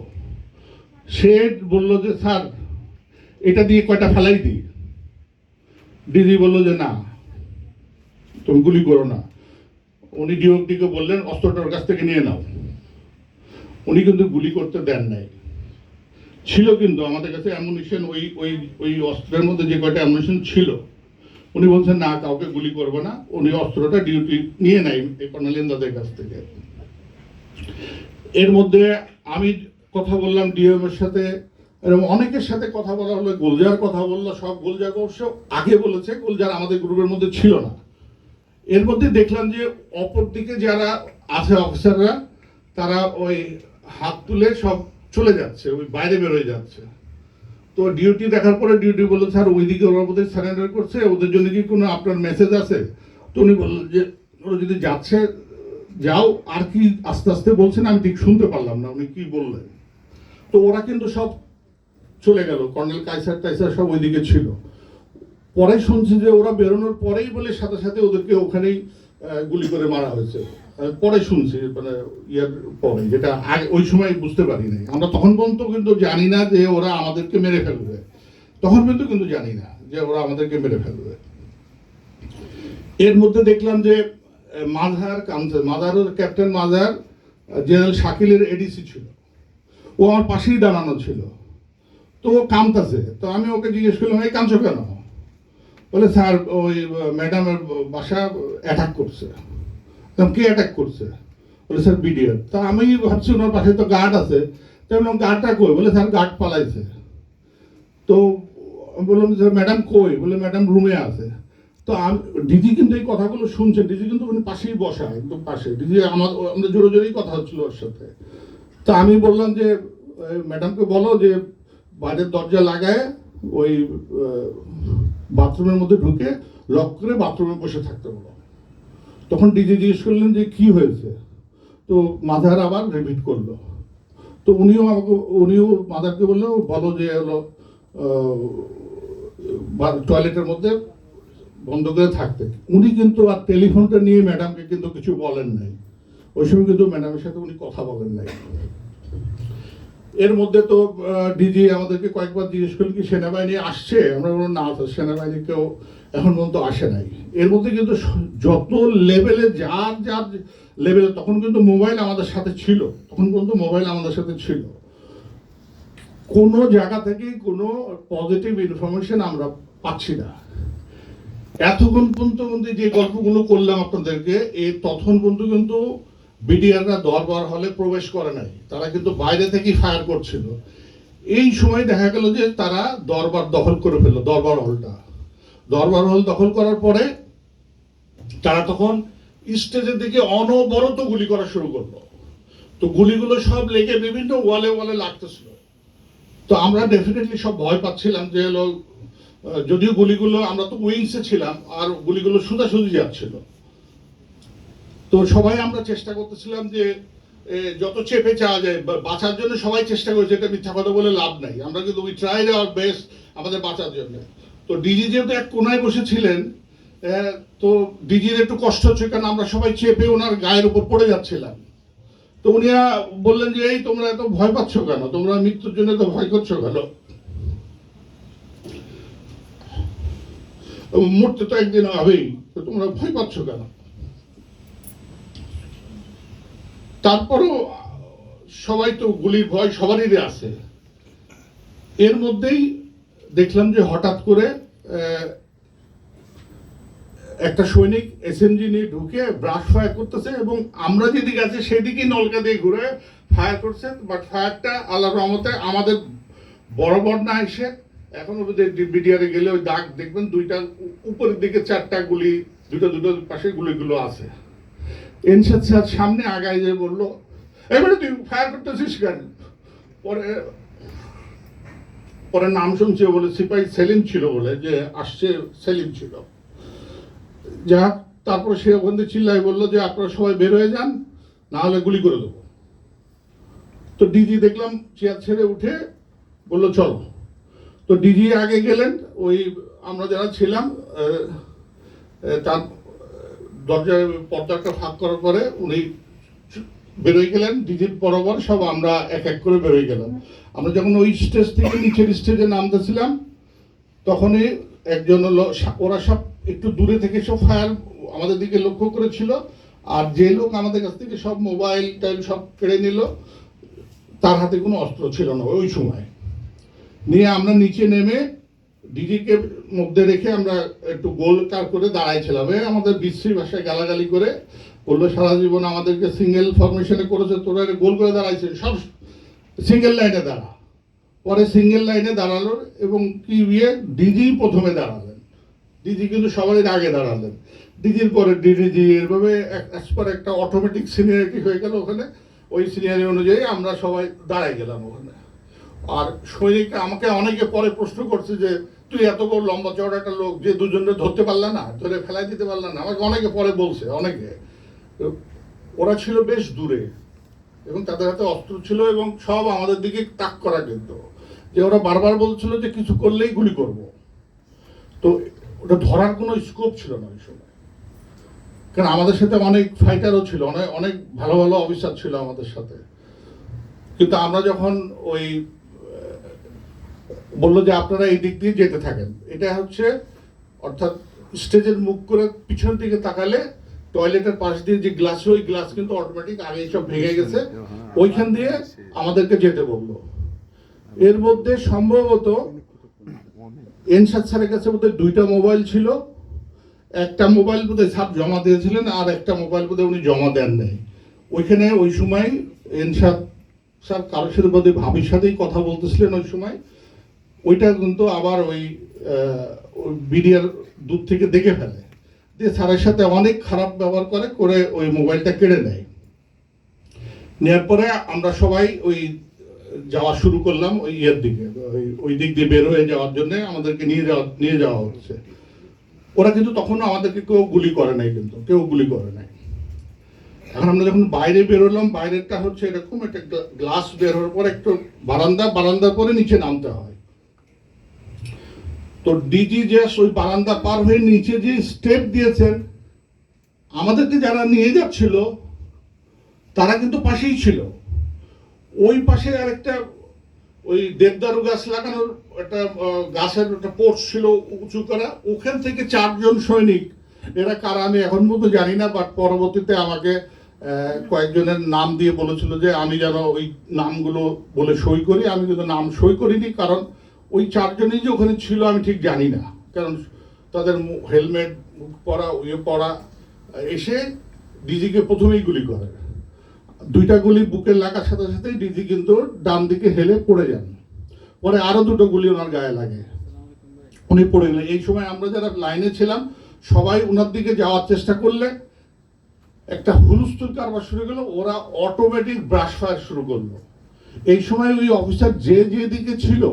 সে বললো যে স্যার এটা দিয়ে কয়টা ফেলাই দিই। ডিজি বললো যে না, তুমি গুলি করো না। উনি ডিওটিকে বললেন অস্ত্রটা ওর কাছ থেকে নিয়ে নাও। উনি কিন্তু গুলি করতে দেন নাই। ছিল কিন্তু আমাদের কাছে অ্যামুনিশন, ওই অস্ত্রের মধ্যে যে কয়টা অ্যামুনিশন ছিল, উনি বলছেন না, কাউকে গুলি করবো না। উনি অস্ত্রটা ডিউটি নিয়ে নেয় এই কর্নেল এমদাদের কাছ থেকে। এর মধ্যে আমি কথা বললাম ডিএম এর সাথে, এরকম অনেকের সাথে কথা বলা হলো। গুলজার কথা বললো, সব গুলজার অবশ্য আগে বলেছে, গুলজার আমাদের গ্রুপের মধ্যে ছিল না। এর মধ্যে দেখলাম যে অপর দিকে যারা আছে অফিসাররা, তারা ওই হাত তুলে সব চলে যাচ্ছে, ওই বাইরে বেরোয় যাচ্ছে। তো ডিউটি দেখার পরে ডিউটি বললো স্যার ওইদিকে ওরা বোধহয় সারেন্ডার করছে, ওদের জন্য কি কোনো আপনার মেসেজ আছে? তো উনি বললেন যে ওরা যদি যাচ্ছে যাও, আর কি আস্তে আস্তে বলছেন আমি ঠিক শুনতে পারলাম না উনি কি বললেন। তো ওরা কিন্তু সব চলে গেল, কর্নেল কাইসার টাইসার সব ওইদিকে ছিল। পরে শুনছি যে ওরা বেরোনোর পরেই বলে সাথে সাথে ওদেরকে ওখানেই গুলি করে মারা হয়েছে। পরে শুনছি, মানে ইয়ার পরে, যেটা ওই সময় বুঝতে পারি নাই আমরা। তখন পর্যন্ত কিন্তু জানি না যে ওরা আমাদেরকে মেরে ফেলবে, তখন কিন্তু জানি না যে ওরা আমাদেরকে মেরে ফেলবে। এর মধ্যে দেখলাম যে মাজার কামছে, মাজারের ক্যাপ্টেন মাজার জেনারেল শাকিলের এডিসি ছিল, ও আমার পাশেই দাঁড়ানো ছিল। তো ও কামতাছে, তো আমি ওকে জিজ্ঞেস করলাম এই কামছো কেন? বলে স্যার ওই ম্যাডামের বাসা অ্যাটাক করছে। কে অ্যাটাক করছে? বলে স্যার বিডিআর। তা আমি ভাবছি ওনার পাশে তো গার্ড আছে, তাই বললাম গার্ডটা কই? বলে স্যার গার্ড পালাইছে। তো বললাম স্যার ম্যাডাম কই? বলে ম্যাডাম রুমে আছে। তো ডিজি কিন্তু এই কথাগুলো শুনছেন, ডিজি কিন্তু উনি পাশেই বসা, একদম পাশে। ডিজি আমাদের জোরে জোরেই কথা হচ্ছিল ওর সাথে। তো আমি বললাম যে ম্যাডামকে বলো যে বাইরের দরজা লাগায় ওই বাথরুমের মধ্যে ঢুকে লক করে বাথরুমে বসে থাকতে বলো। তখন ডিজি জিজ্ঞেস করলেন যে কি হয়েছে? তো মাদার আবার রিপিট করলো। তো উনিও মাদারকে বললো বলো যে হলো টয়লেটের মধ্যে বন্ধ করে থাকতে। উনি কিন্তু আর টেলিফোনটা নিয়ে ম্যাডামকে কিন্তু কিছু বলেন নাই, ওই সময় কিন্তু ম্যাডামের সাথে উনি কথা বলেন নাই। এর মধ্যে তো ডিজি আমাদেরকে কয়েকবার জিজ্ঞেস করলেন কি সেনাবাহিনী আসছে? আমরা বললাম না, সেনাবাহিনী কেউ এখন পর্যন্ত আসে নাই। এর মধ্যে কিন্তু যত লেভেলে যার যার লেভেলে, তখন কিন্তু মোবাইল আমাদের সাথে ছিল, তখন পর্যন্ত মোবাইল আমাদের সাথে ছিল। কোনো জায়গা থেকে কোনো পজিটিভ ইনফরমেশন আমরা পাচ্ছি না। এতক্ষণ পর্যন্ত যে গল্পগুলো করলাম আপনাদেরকে, তখন পর্যন্ত কিন্তু বিডিআররা দরবার হলে প্রবেশ করে নাই, তারা কিন্তু বাইরে থেকেই ফায়ার করছিল। এই সময় দেখা গেল যে তারা দরবার দখল করে ফেললো, দরবার হল দখল করার পরে তারা তখন স্টেজের দিকে অনবরত গুলি করা শুরু করলো। তো গুলিগুলো সব লেগে বিভিন্ন ওয়ালে ওয়ালে লাগতেছিল। তো আমরা ডেফিনেটলি সব ভয় পাচ্ছিলাম যে হলো, যদিও গুলিগুলো, আমরা তো উইংসে ছিলাম আর গুলিগুলো সোজাসুজি যাচ্ছিল। তো সবাই আমরা চেষ্টা করতেছিলাম যে যত চেপে চাওয়া যায় বাঁচার জন্য, সবাই চেষ্টা করেছে, এটা মিথ্যা কথা বলে লাভ নাই, আমরা কিন্তু উই ট্রাইড আওয়ার বেস্ট আমাদের বাঁচার জন্য। তো ডিজি যেহেতু এক কোনায় বসেছিলেন, তো ডিজির একটু কষ্ট হচ্ছে, কারণ আমরা সবাই চেপে ওনার গায়ের উপর পড়ে যাচ্ছিলাম। তো উনি বললেন যে এই তোমরা এত ভয় পাচ্ছ কেন, তোমরা মৃত্যুর জন্য তো ভয় করছো কেন, মরতে তো একদিন হবেই, তো তোমরা ভয় পাচ্ছ কেন? তারপরও সবাই তো গুলির ভয় সবারই আছে। এর মধ্যেই দেখলাম যে হঠাৎ করে একটা সৈনিক এসএমজি নিয়ে ঢুকে ব্রাশ ফায়ার করতেছে, এবং আমরা যেদিকে আছি সেদিকেই নলকা দিয়ে ঘুরে ফায়ার করছে। বাট ফায়ারটা আল্লাহর রহমতে আমাদের বরাবর না এসে, এখন বিডিআরে গেলে ওই দাগ দেখবেন, দুইটা উপরের দিকে চারটা গুলি, দুটো পাশে গুলিগুলো আছে। এনসাদ স্যার সামনে আগায় যে বললো এবারে তুই ফায়ার করতেছিস কেন? পরে নাম শুনছে বলে সিপাহী সেলিম ছিল, বলে যে আসছে সেলিম ছিল। যা তারপর সে ওখান থেকে চিল্লাই বললো যে আপনারা সবাই বের হয়ে যান, না হলে গুলি করে দেবো। তো ডিজি দেখলাম চেয়ার ছেড়ে উঠে বললো চলো। তো ডিজি আগে গেলেন, ওই আমরা যারা ছিলাম তার দরজায় পর্দাটা ফাঁক করার পরে উনি বেরোয় গেলেন, ডিজির বরাবর সব আমরা এক এক করে বেরোয় গেলাম। আমরা যখন ওই স্টেজ থেকে নিচের স্টেজে নামতেছিলাম, তখনই একজন হলো, ওরা সব একটু দূরে থেকে সব ফায়ার আমাদের দিকে লক্ষ্য করেছিল, আর যে লোক আমাদের কাছ থেকে সব মোবাইল টাইল সব কেড়ে নিল, তার হাতে কোনো অস্ত্র ছিল না ওই সময়। নিয়ে আমরা নিচে নেমে ডিজিকে মধ্যে রেখে আমরা একটু গোল কার করে দাঁড়াইছিলাম। আমাদের বিশ্রী ভাষায় গালাগালি করে বললো সারা জীবন আমাদেরকে সিঙ্গেল ফরমেশনে করেছে, তোরা গোল করে দাঁড়াইছে, সব সিঙ্গেল লাইনে দাঁড়া। পরে সিঙ্গেল লাইনে দাঁড়ালো, এবং কি ডিজি প্রথমে দাঁড়ালেন, ডিজি কিন্তু সবারই আগে দাঁড়ালেন, ডিজির পরে ডিডিজি, এরভাবে একটা অটোমেটিক সিনিয়রিটি হয়ে গেল ওখানে। ওই সিনিয়রিটি অনুযায়ী আমরা সবাই দাঁড়াই গেলাম ওখানে। আর সৈনিক আমাকে অনেকে পরে প্রশ্ন করছে যে তুই এত বড় লম্বা চওড়া একটা লোক, যে দুজনকে ধরতে পারলা না, ধরে ফেলাই দিতে পারলা না, আমাকে অনেকে পরে বলছে, অনেকে। ওরা ছিল বেশ দূরে, এবং তাদের হাতে অস্ত্র ছিল এবং সব আমাদের দিকে তাক করা, কিন্তু যে ওরা বারবার বলছিল যে কিছু করলেই গুলি করব। তো ওটা ধরার কোনো স্কোপ ছিল না ওই সময়, কারণ আমাদের সাথে অনেক ফাইটারও ছিল, অনেক অনেক ভালো ভালো অফিসার ছিল আমাদের সাথে। কিন্তু আমরা যখন ওই বললো যে আপনারা এই দিক দিয়ে যেতে থাকেন, এটা হচ্ছে অর্থাৎ স্টেজের মুখ করে পিছনের দিকে তাকালে টয়লেটের পাশ দিয়ে যে গ্লাস, ওই গ্লাস কিন্তু অটোমেটিক আগেই সব ভেঙে গেছে, ওইখান দিয়ে আমাদেরকে যেতে বললো। এর মধ্যে সম্ভবত এনসাদ স্যারের কাছে বোধহয় 2টা মোবাইল ছিল, একটা মোবাইল বোধহয় স্যার জমা দিয়েছিলেন, আর একটা মোবাইল বোধহয় উনি জমা দেন নাই। ওইখানে ওই সময় এনসাদ স্যার কারোর সাথে বোধহয় ভাবির সাথেই কথা বলতেছিলেন ওই সময়। ওইটা কিন্তু আবার ওই বিডিআর দূর থেকে দেখে ফেলে, দিয়ে স্যারের সাথে অনেক খারাপ ব্যবহার করে ওই মোবাইলটা কেড়ে নেয়। নেওয়ার পরে আমরা সবাই ওই যাওয়া শুরু করলাম ওই ইয়ের দিকে, ওই দিক দিয়ে বের হয়ে যাওয়ার জন্য আমাদেরকে নিয়ে যাওয়া হচ্ছে। ওরা কিন্তু তখনও আমাদেরকে কেউ গুলি করে নাই, কিন্তু কেউ গুলি করে নাই। এখন আমরা যখন বাইরে বেরোলাম, বাইরেটা হচ্ছে এরকম একটা গ্লাস বের হওয়ার পর একটু বারান্দার পরে নিচে নামতে হয়। তো ডিজি যে ওই বারান্দা পার হয়ে নিচে যে স্টেপ দিয়েছেন, আমাদেরকে যারা নিয়ে যাচ্ছিল তারা কিন্তু পাশেই ছিল। ওই পাশে আরেকটা ওই দেবদারু গাছ লাগানোর একটা গাছের একটা পোর্চ ছিল উঁচু করা, ওখান থেকে 4 জন সৈনিক, এরা কারা আমি এখন পর্যন্ত জানি না, বাট পরবর্তীতে আমাকে কয়েকজনের নাম দিয়ে বলেছিল যে আমি যেন ওই নামগুলো বলে সই করি। আমি কিন্তু নাম সই করিনি, কারণ ওই 4 জনই যে ওখানে ছিল আমি ঠিক জানি না, কারণ তাদের হেলমেট পরা পরা এসে ডিজিকে প্রথমেই গুলি করে। 2টা গুলি বুকে লাগার সাথে সাথেই ডিজি কিন্তু ডান দিকে হেলে পড়ে যান। পরে আরো 2টো গুলি ওনার গায়ে লাগে, উনি পড়ে গেলেন। এই সময় আমরা যারা লাইনে ছিলাম সবাই ওনার দিকে যাওয়ার চেষ্টা করলে একটা হুলস্থুল কারবার শুরু গেল, ওরা অটোমেটিক ব্রাশ ফায়ার শুরু করলো। এই সময় ওই অফিসার যেদিকে ছিল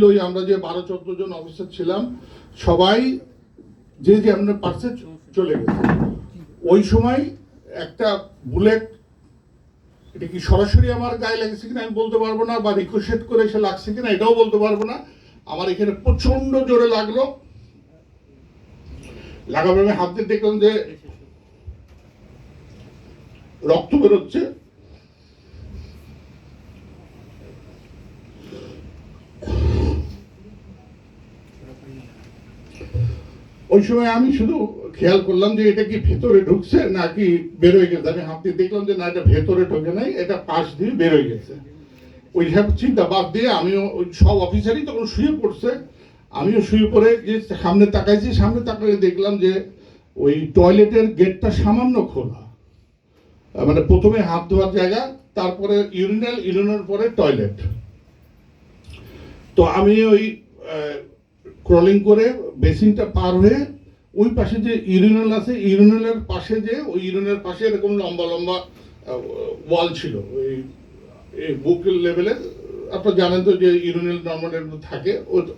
ওই আমরা যে 12-14 জন অফিসার ছিলাম, সবাই যে আমরা পাশে চলে গেছে। ওই সময় একটা বুলেট, এটা কি সরাসরি আমার গায়ে লেগেছে কিনা আমি বলতে পারবো না, বা রিকোশেট করে এসে লাগছে কিনা এটাও বলতে পারবো না। আমার এখানে প্রচন্ড জোরে লাগলো, লাগার পরে হাত দিয়ে দেখলাম যে রক্ত বেরোচ্ছে। ওই সময় আমি শুধু খেয়াল করলাম যে এটা কি ভেতরে ঢুকছে নাকি বেরোয় গেছে। আমি হাত দিয়ে দেখলাম যে না, এটা ভেতরে ঢোকে নাই, এটা পাশ দিয়ে বেরোয় গেছে। ওই সব চিন্তা বাদ দিয়ে আমিও ওই সব অফিসারই তখন শুয়ে পড়ছে, আমিও শুয়ে পড়ে যে সামনে তাকাইছি, সামনে তাকিয়ে দেখলাম যে ওই টয়লেটের গেটটা সামান্য খোলা, মানে প্রথমে হাত ধোয়ার জায়গা, তারপরে ইউরিনাল পরে টয়লেট। তো আমি ওই ক্রলিং করে বেসিনটা পার হয়ে ওই পাশে যে ইউরিনাল আছে, ইউরিনালের পাশে যে ওই ইউরিনালের পাশে এরকম লম্বা লম্বা ওয়াল ছিল, ওই বুক লেভেলের, আপনারা জানেন তো যে ইউরিনাল নর্মালের থাকে,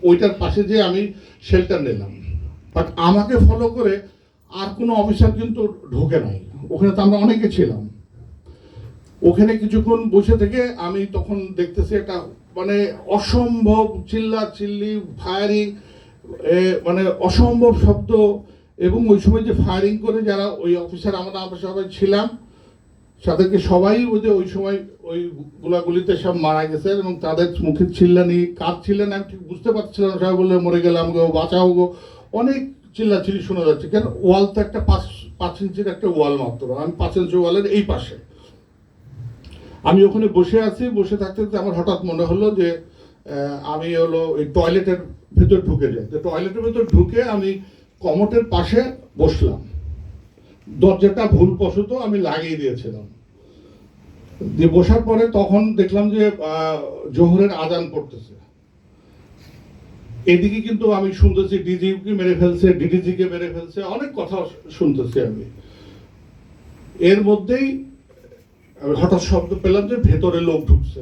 ওইটার পাশে যে আমি শেল্টার নিলাম। বাট আমাকে ফলো করে আর কোনো অফিসার কিন্তু ঢোকে নাই, ওখানে তো আমরা অনেকে ছিলাম। ওখানে কিছুক্ষণ বসে থেকে আমি তখন দেখতেছি একটা মানে অসম্ভব চিল্লাচিল্লি, ফায়ারিং, মানে অসম্ভব শব্দ। এবং ওই সময় যে ফায়ারিং করে যারা ওই অফিসার, আমরা সবাই ছিলাম, তাদেরকে সবাই ওই সময় ওই গোলাগুলিতে সব মারা গেছে, এবং তাদের মুখের চিল্লানি, কার চিল্লানি আমি ঠিক বুঝতে পারছিলাম না। সবাই বললে মরে গেলাম গো, বাঁচাও গো, অনেক চিল্লাচিল্লি শোনা যাচ্ছে। কেন ওয়াল তো একটা 5 ইঞ্চির একটা ওয়াল মাত্র, আমি 5 ইঞ্চি ওয়ালের এই পাশে আমি ওখানে বসে আছি। বসে থাকতে আমার হঠাৎ মনে হলো যে আমি হলো ওই টয়লেটের ভিতর ঢুকে যাই। তো টয়লেটের ভিতর ঢুকে আমি কমোটের পাশে বসলাম, দরজাটা ভুলবশত আমি লাগিয়ে দিয়েছিলাম। দিয়ে বসার পরে তখন দেখলাম যে জোহরের আজান পড়তেছে। এদিকে কিন্তু আমি শুনতেছি ডিজিকে মেরে ফেলছে, ডিডিজিকে মেরে ফেলছে, অনেক কথা শুনতেছি আমি। এর মধ্যেই হঠাৎ শব্দ পেলাম যে ভেতরে লোক ঢুকছে,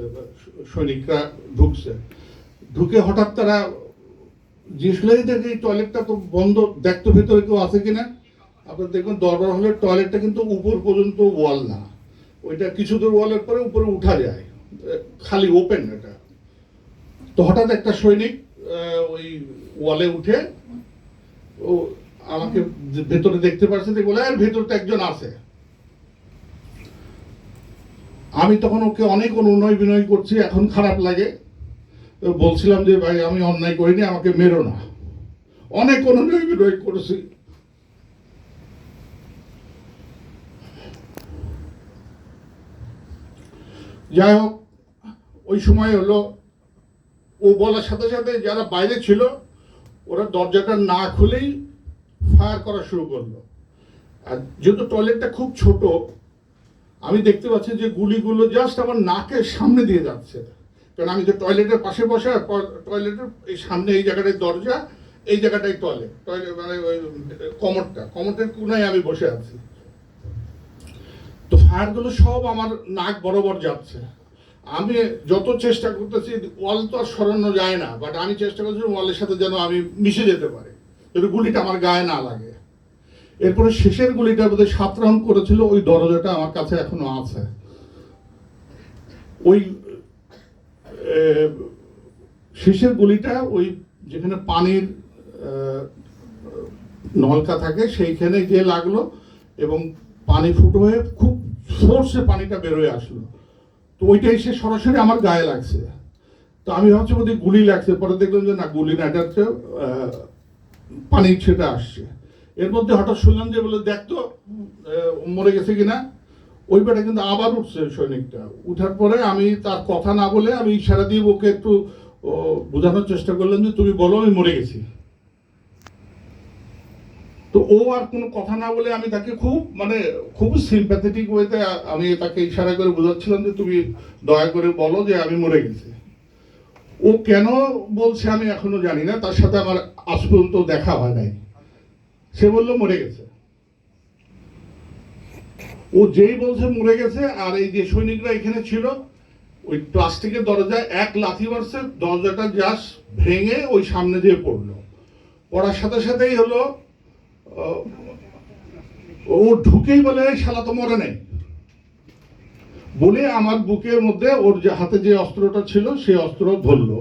সৈনিকরা ঢুকছে। ঢুকে হঠাৎ তারা জিজ্ঞেস করলেন যে এই টয়লেটটা তো বন্ধ, দেখতো ভেতরে কেউ আছে কিনা। আপনার দেখবেন দরবার হলের টয়লেটটা কিন্তু উপর পর্যন্ত ওয়াল না, ওইটা কিছু দূর ওয়ালের পরে উপরে উঠা যায়, খালি ওপেন এটা। তো হঠাৎ একটা সৈনিক ওই ওয়ালে উঠে ও আমাকে ভেতরে দেখতে পাচ্ছে, বলে আর ভেতরে তো একজন আছে। আমি তখন ওকে অনেক অনুনয় বিনয় করছি, এখন খারাপ লাগে, বলছিলাম যে ভাই আমি অন্যায় করিনি, আমাকে মেরো না। অনেক অনুনয় বিনয় করেছি। যাই হোক, ওই সময় হলো ও বলার সাথে সাথে যারা বাইরে ছিল ওরা দরজাটা না খুলেই ফায়ার করা শুরু করলো। আর যেহেতু টয়লেটটা খুব ছোট, আমি দেখতে পাচ্ছি যে গুলিগুলো জাস্ট আমার নাকের সামনে দিয়ে যাচ্ছে, কারণ আমি তো টয়লেটের পাশে বসে, টয়লেটের এই সামনে এই জায়গাটায় দরজা, এই জায়গাটাই টয়লেট, মানে ওই কমোডের কোনায় আমি বসে আছি। তো ফায়ারগুলো সব আমার নাক বরাবর যাচ্ছে। আমি যত চেষ্টা করতেছি, ওয়াল তো আর সরানো যায় না, বাট আমি চেষ্টা করছি ওয়ালের সাথে যেন আমি মিশে যেতে পারি, যেন গুলিটা আমার গায়ে না লাগে। এরপরে শেষের গুলিটা বোধহয় 7 রাউন্ড করেছিল, ওই দরজাটা আমার কাছে এখনো আছে। ওই শেষের গুলিটা ওই যেখানে পানির নলকা থাকে সেইখানে গিয়ে লাগলো এবং পানি ফুটো হয়ে খুব ফোর্সে পানিটা বেরোয় আসলো। তো ওইটা এসে সরাসরি আমার গায়ে লাগছে। তো আমি ভাবছি বোধহয় গুলি লাগছে, পরে দেখলাম যে না, গুলি না, এটা হচ্ছে পানির ছেটা আসছে। এর মধ্যে হঠাৎ শুনলাম যে বলে দেখতো মরে গেছে কিনা। ওই বেটা কিন্তু আবার উঠছে সৈনিকটা। উঠার পরে আমি তার কথা না বলে আমি ইশারা দিয়ে ওকে একটু বোঝানোর চেষ্টা করলাম যে তুমি বলো আমি মরে গেছি। তো ও আর কোনো কথা না বলে আমি তাকে খুব সিম্প্যাথেটিক ওয়েতে আমি তাকে ইশারা করে বোঝাচ্ছিলাম যে তুমি দয়া করে বলো যে আমি মরে গেছি। ও কেন বলছে আমি এখনো জানি না, তার সাথে আমার আজ পর্যন্ত দেখা হয় নাই। সে বললো মরে গেছে। ও যেই বলছে মরে গেছে, আর এই যে সৈনিকরা এখানে ছিল ওই প্লাস্টিকের দরজায় এক লাথি মারছে, দরজাটা জাস্ট ভেঙে ওই সামনে দিয়ে পড়লো। পড়ার সাথে সাথেই হলো ও ঢুকেই বলে শালা তো মরে নেই বলে আমার বুকের মধ্যে ওর যে হাতে যে অস্ত্রটা ছিল সেই অস্ত্র ধরলো।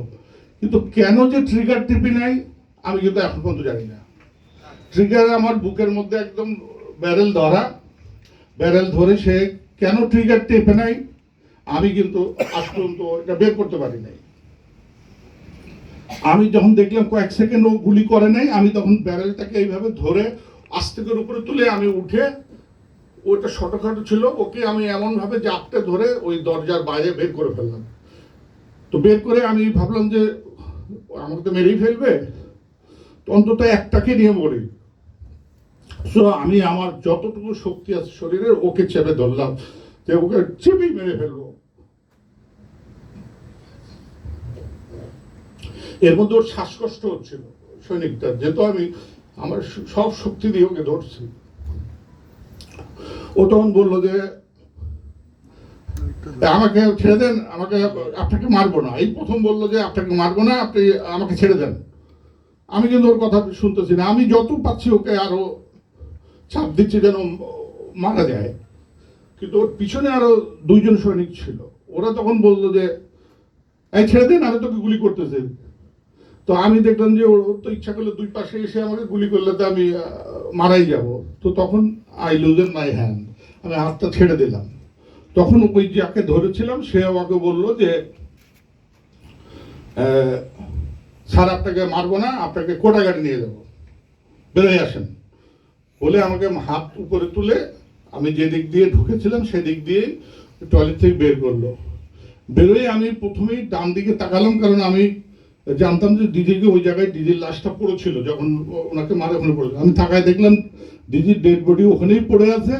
কিন্তু কেন যে ট্রিগার টিপি নাই আমি কিন্তু এখন পর্যন্ত জানি না। ট্রিগার আমার বুকের মধ্যে একদম ব্যারেল ধরে সে কেন ট্রিগার টেপে নাই আমি কিন্তু আজ পর্যন্ত এটা বের করতে পারি নাই। আমি যখন দেখলাম কয়েক সেকেন্ড ও গুলি করে নাই, আমি তখন ব্যারেলটাকে এইভাবে ধরে আস্তে করে উপরে তুলে আমি উঠে, ওইটা ছোটখাটো ছিল, ওকে আমি এমন ভাবে জাপটে ধরে ওই দরজার বাইরে বের করে ফেললাম। তো বের করে আমি ভাবলাম যে আমাকে তো মেরেই ফেলবে, তো অন্তত একটাকে নিয়ে মরি। সো আমি আমার যতটুকু শক্তি আছে শরীরের ওকে চেপে ধরলাম যে ওকে চেপেই মেরে ফেলবো। এর মধ্যে ওর শ্বাসকষ্ট হচ্ছিল সৈনিকটা, যেহেতু আমি আমার সব শক্তি দিয়ে ওকে ধরছি। ও তখন বললো যে আমাকে ছেড়ে দেন, আপনাকে মারবো না। এই প্রথম বললো যে আপনাকে মারবো না, আপনি আমাকে ছেড়ে দেন। আমি কিন্তু ওর কথা শুনতেছি না, আমি যত পাচ্ছি ওকে আরো চাপ দিচ্ছি যেন মারা যায়। কিন্তু ওর পিছনে আরো 2 জন সৈনিক ছিল, ওরা তখন বললো যে এই ছেড়ে দেন, আমি তোকে গুলি করতেছে। তো আমি দেখলাম যে ওর তো ইচ্ছা করলে 2 পাশে এসে আমাকে গুলি করলে তো আমি মারাই যাব। তো তখন আই লুজেন মাই হ্যান্ড, আমি হাতটা ছেড়ে দিলাম। তখন ওই যাকে ধরেছিলাম সে আমাকে বলল যে স্যার আপনাকে মারবো না, আপনাকে কোটাঘাটে নিয়ে যাবো, বেরোয় আসেন বলে আমাকে হাত উপরে তুলে আমি যে দিক দিয়ে ঢুকেছিলাম সেদিক দিয়ে টয়লেট থেকে বের করলো। বেরোয় আমি প্রথমেই ডান দিকে তাকালাম, কারণ আমি জানতাম যে দিদিকে ওই জায়গায় দিদির লাশটা পড়েছিল, যখন ওনাকে মারে ওখানে পড়েছিল। আমি তাকায় দেখলাম দিদির ডেড বডি ওখানেই পড়ে আছে।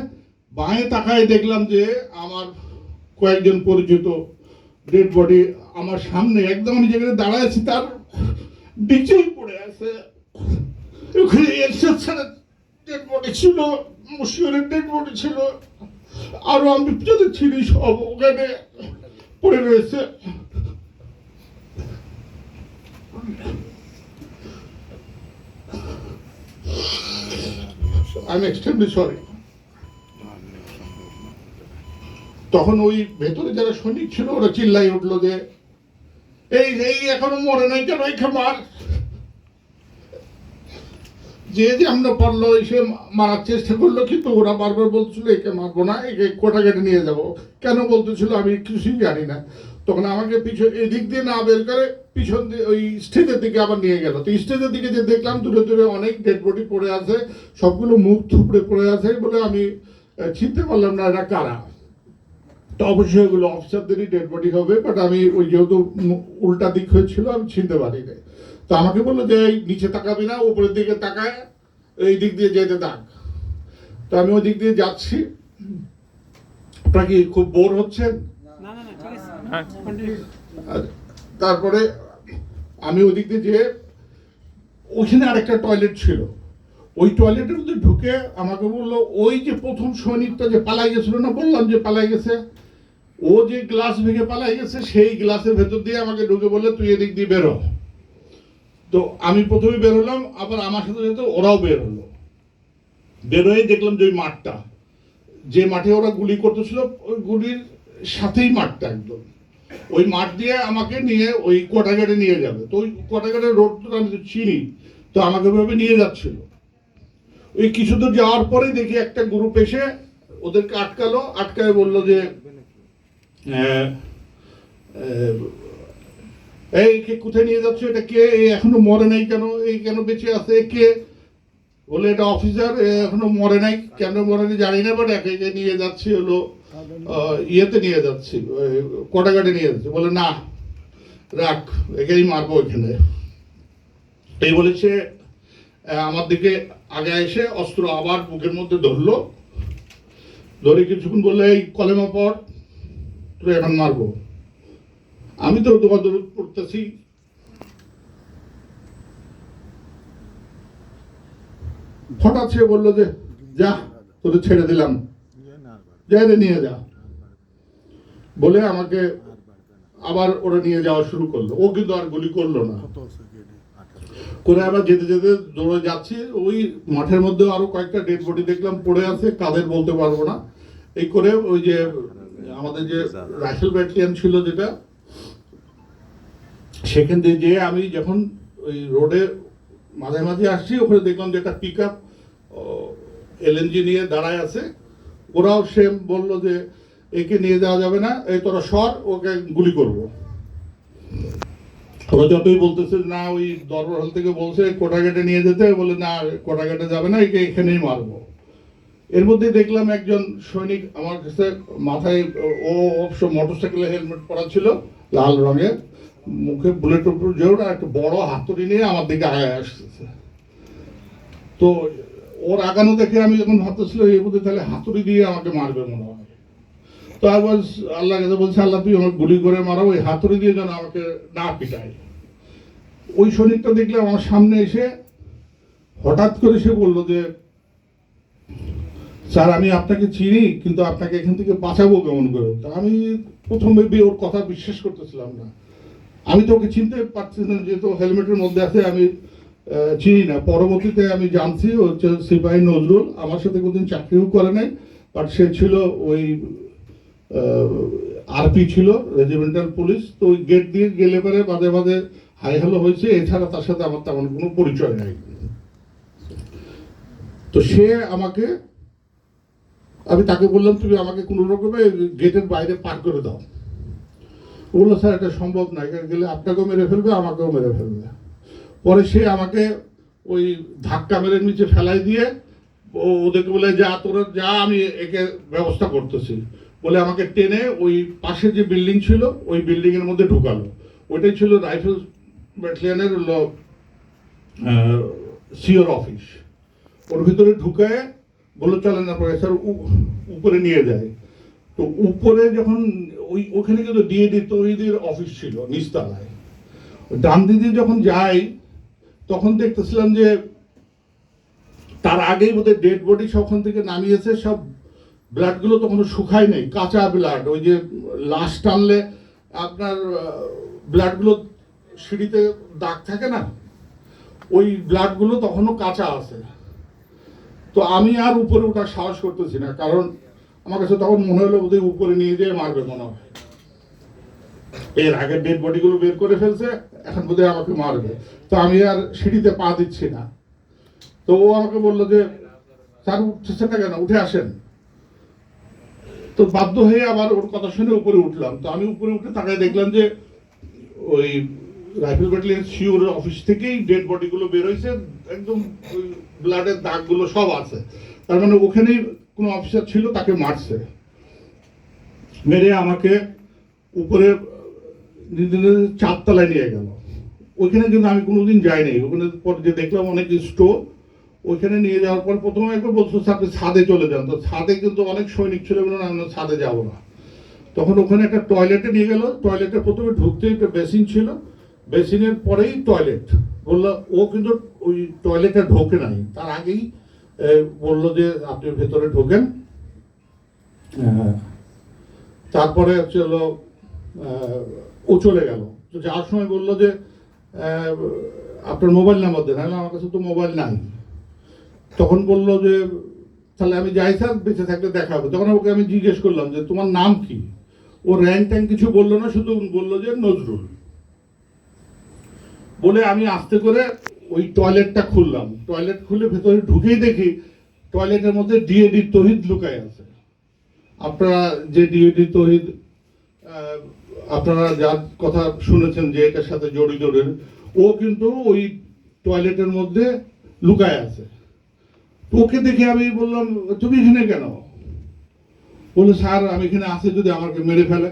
বাঁয়ে তাকায় দেখলাম যে আমার কয়েকজন পরিচিত ডেড বডি আমার সামনে একদম, আমি যেখানে দাঁড়ায় আছি তার নিচেই পড়ে আছে। ওখানে এরশাদের ডেড বডি ছিল, মুশিউরের ডেড বডি ছিল, আরো আমি যাদের ছিলি সব ওখানে পড়ে রয়েছে। I'm extremely sorry. তখন ওই ভেতরে যারা সৈনিক ছিল ওরা চিল্লাই উঠলো যে এই এই এখনো মরে নাই কেন, একে মার। যে আমরা পারলো এসে মারার চেষ্টা করলো, কিন্তু ওরা বারবার বলছিল একে মারবো না, একে কোটা কেটে নিয়ে যাবো। কেন বলতেছিল আমি কিছুই জানি না। তখন আমাকে পিছন এদিক দিয়ে না বের করে পিছন দিয়ে ওই স্টেজের দিকে আবার নিয়ে গেল। তো স্টেজের দিকে যে দেখলাম দূরে দূরে অনেক ডেড বডি পড়ে আছে, সবগুলো মুখ থুপড়ে পড়ে আছে বলে আমি চিনতে পারলাম না এরা কারা। তো অবশ্যই এগুলো অফিসারদেরই ডেড বডি হবে, বাট আমি ওই যেহেতু উল্টা দিক হয়েছিল আমি চিনতে পারি না। তো আমাকে বললো যে এই নিচে তাকাবি না, উপরের দিকে তাকায় এই দিক দিয়ে যেতে থাক। তো আমি ওই দিক দিয়ে যাচ্ছি। আপনারা কি খুব বোর হচ্ছেন? তারপরে আমি ওই দিক দিয়ে যেয়ে ওইখানে আরেকটা টয়লেট ছিল, ওই টয়লেটের মধ্যে ঢুকে আমাকে বললো ওই যে প্রথম সৈনিকটা যে পালাই গেছিল না, বললাম যে পালাই গেছে, ও যে গ্লাস ভেঙে পালাই গেছে সেই গ্লাসের ভেতর দিয়ে আমাকে ঢুকে বললে তুই এদিক দিয়ে বেরো। তো আমি প্রথমে বের হলাম, আবার আমার সাথে সাথে ওরাও বের হলো। বের হয়ে দেখলাম যে ওই মাঠটা, যে মাঠে ওরা গুলি করতেছিল ওই গুলির সাথেই মাঠটা একদম, ওই মাঠ দিয়ে আমাকে নিয়ে ওই কোটাঘাটে নিয়ে যাবে। তো ওই কোটাঘাটের রোডটা আমি তো চিনি, তো আমাকে ভাবে নিয়ে যাচ্ছিল। ওই কিছু দূর যাওয়ার পরেই দেখি একটা গ্রুপ এসে ওদেরকে আটকালো, আটকায় বললো যে এই কে কোথায় নিয়ে যাচ্ছ, এটা কে, এখনো মরে নাই কেন, এই কেন বেঁচে আছে, কে? বলে এটা অফিসার, এখনো মরে নাই, কেন মরে নাই জানি না, বাট একে নিয়ে যাচ্ছি হলো ইয়েতে নিয়ে যাচ্ছি, কোটাঘাটে নিয়ে যাচ্ছি। বলে না রাখ, একেই মারবো এখানে। এই বলেছে আমার দিকে আগে এসে অস্ত্র আবার বুকের মধ্যে ধরলো, ধরে কিছুক্ষণ বললে এই কলেমা পড়, তোর এখন মারবো। আমি তো তোমার দরুদ পড়তেছি, হঠাৎ সে বললো যে যা তোকে ছেড়ে দিলাম, যাই রে নিয়ে যা, বলে আমাকে আবার ওরা নিয়ে যাওয়া শুরু করলো। ও কিন্তু আর গুলি করলো না, করে আবার যেতে যেতে দৌড়ে যাচ্ছি। ওই মাঠের মধ্যে আরো কয়েকটা ডেড বডি দেখলাম পড়ে আছে, কাদের বলতে পারবো না। এই করে ওই যে আমাদের যে রাইফেল ব্যাটালিয়ন ছিল যেটা, সেখান দিয়ে যেয়ে আমি যখন ওই রোডে মাঝে মাঝে আসছি, ওখানে দেখলাম যে একটা পিক আপ এলএনজি নিয়ে দাঁড়ায় আছে। ওরাও সেম বললো যে একে নিয়ে যাওয়া যাবে না, এই তোরা সর, ওকে গুলি করবো। ওরা যতই বলতেছে না, ওই দরবার হল থেকে বলছে কোটাঘাটে নিয়ে যেতে, বলে না কোটাঘাটে যাবে না, একে এখানেই মারবো। এর মধ্যে দেখলাম একজন সৈনিক আমার কাছে মাথায়, ও অবশ্য মোটরসাইকেলে হেলমেট পরা ছিল লাল রঙের, মুখে বুলেট উপর জোর, একটা বড় হাতুড়ি নিয়ে আমার দিকে আগায় আসতেছে। তো ওর আগানো দেখে আমি যখন ভাবতেছিল এই মধ্যে তাহলে হাতুড়ি দিয়ে আমাকে মারবে মনে হয়। তো আবার আল্লাহ কাছে বলছে, আল্লাহ তুই আমাকে গুলি করে মারো, ওই হাতুড়ি দিয়ে যেন আমাকে না পিটায়। ওই সৈনিকটা দেখলাম আমার সামনে এসে হঠাৎ করে সে বললো যে স্যার আমি আপনাকে চিনি, কিন্তু আপনাকে এখান থেকে বাঁচাবো কেমন করে? তা আমি প্রথমে ওর কথা বিশ্বাস করতেছিলাম না। আমি তো ওকে চিনতে পারছি না, যেহেতু হেলমেটের মধ্যে আছে আমি চিনি না। পরবর্তীতে আমি জানছি ও হচ্ছে সিপাহী নজরুল, আমার সাথে কোনদিন চাকরিও করে নাই, বাট সে ছিল ওই আরপি ছিল, রেজিমেন্টাল পুলিশ। তো ওই গেট দিয়ে গেলে পরে মাঝে মাঝে হাই হ্যালো হয়েছে, এছাড়া তার সাথে আমার তেমন কোনো পরিচয় নাই। তো সে আমাকে, আমি তাকে বললাম তুমি আমাকে কোনো রকমে গেটের বাইরে পার করে দাও। বললো স্যার এটা সম্ভব না, এখানে গেলে আপনাকেও মেরে ফেলবে আমাকেও মেরে ফেলবে। পরে সে আমাকে ওই ধাক্কা মেরে নিচে ফেলাই দিয়ে ওদেরকে বলে যা তোরা যা, আমি একে ব্যবস্থা করতেছি বলে আমাকে টেনে ওই পাশে যে বিল্ডিং ছিল ওই বিল্ডিং এর মধ্যে ঢুকালো। ওইটাই ছিল রাইফেল ব্যাটালিয়নের সিওর অফিস। ওর ভিতরে ঢুকায় বললো চলেন না পরে স্যার উপরে নিয়ে যায়। তো উপরে যখন ওখানে কিন্তু ডিএডি তৈরির অফিস ছিল নিচতলায়, ডান দিদি যখন যাই তখন দেখতেছিলাম যে তার আগেই বোধহয় ডেড বডি সবখান থেকে নামিয়েছে, সব ব্লাডগুলো তখনও শুকায় নাই, কাঁচা ব্লাড। ওই যে লাশ টানলে আপনার ব্লাডগুলো সিঁড়িতে দাগ থাকে না, ওই ব্লাডগুলো তখনও কাঁচা আছে। তো আমি আর উপরে ওঠার সাহস করতেছি না, কারণ আমার কাছে তখন মনে হলো বোধহয় উপরে নিয়ে যেয়ে মারবে মনে হয়, এর আগে ডেড বডিগুলো বের করে ফেলছে, এখন বোধহয় আমাকে মারবে। তো আমি আর সিঁড়িতে পা দিচ্ছি না। তো ও আমাকে বললো যে স্যার উঠছেন না কেন, উঠে আসেন। তো বাধ্য হয়ে আবার ওর কথা শুনে উপরে উঠলাম। তো আমি উপরে উঠে তাকায় দেখলাম যে ওই রাইফেল ব্যাটালিয়ন সিওর অফিস থেকেই ডেড বডিগুলো বের হয়েছে, একদম ব্লাডের দাগগুলো সব আছে। তার মানে ওখানেই কোনো অফিসার ছিল, তাকে মারছে, মেরে আমাকে উপরে 4 তলায় নিয়ে গেল। ওইখানে কিন্তু আমি কোনোদিন যাইনি। ওখানে পর যে দেখলাম অনেক স্টোর, ওইখানে নিয়ে যাওয়ার পর প্রথমে একবার বলছো আপনি ছাদে চলে যান। তো ছাদে কিন্তু অনেক সৈনিক ছিল বলে আমি ছাদে যাবো না। তখন ওখানে একটা টয়লেটে নিয়ে গেল। টয়লেটে প্রথমে ঢুকতে একটা বেসিন ছিল, বেসিনের পরেই টয়লেট। বললো ও কিন্তু ওই টয়লেটে ঢোকে নাই, তার আগেই বললো যে আপনি ভেতরে ঢোকেন। তারপরে হলো ও চলে গেল। তো যাওয়ার সময় বললো যে আপনার মোবাইল নাম্বার দেন। আমার কাছে তো মোবাইল নাই। তখন বললো যে তাহলে আমি যাই স্যার, বেঁচে থাকলে দেখা হবে। তখন ওকে আমি জিজ্ঞেস করলাম যে তোমার নাম কি। ও র্যাঙ্ক ট্যাঙ্ক কিছু বললো না, শুধু বললো যে নজরুল। বলে আমি আস্তে করে ওই টয়লেটটা খুললাম। টয়লেট খুলে ভেতরে ঢুকেই দেখি টয়লেটের মধ্যে ডিএডি তহিদ লুকায় আছে। আপনারা যে ডিএডি তহিদ আপনারা যার কথা শুনেছেন যে এটার সাথে জড়িত, ও কিন্তু ওই টয়লেটের মধ্যে লুকায় আছে। ওকে দেখে আমি বললাম তুমি এখানে কেন? বলে স্যার আমি এখানে আসি যদি আমাকে মেরে ফেলে।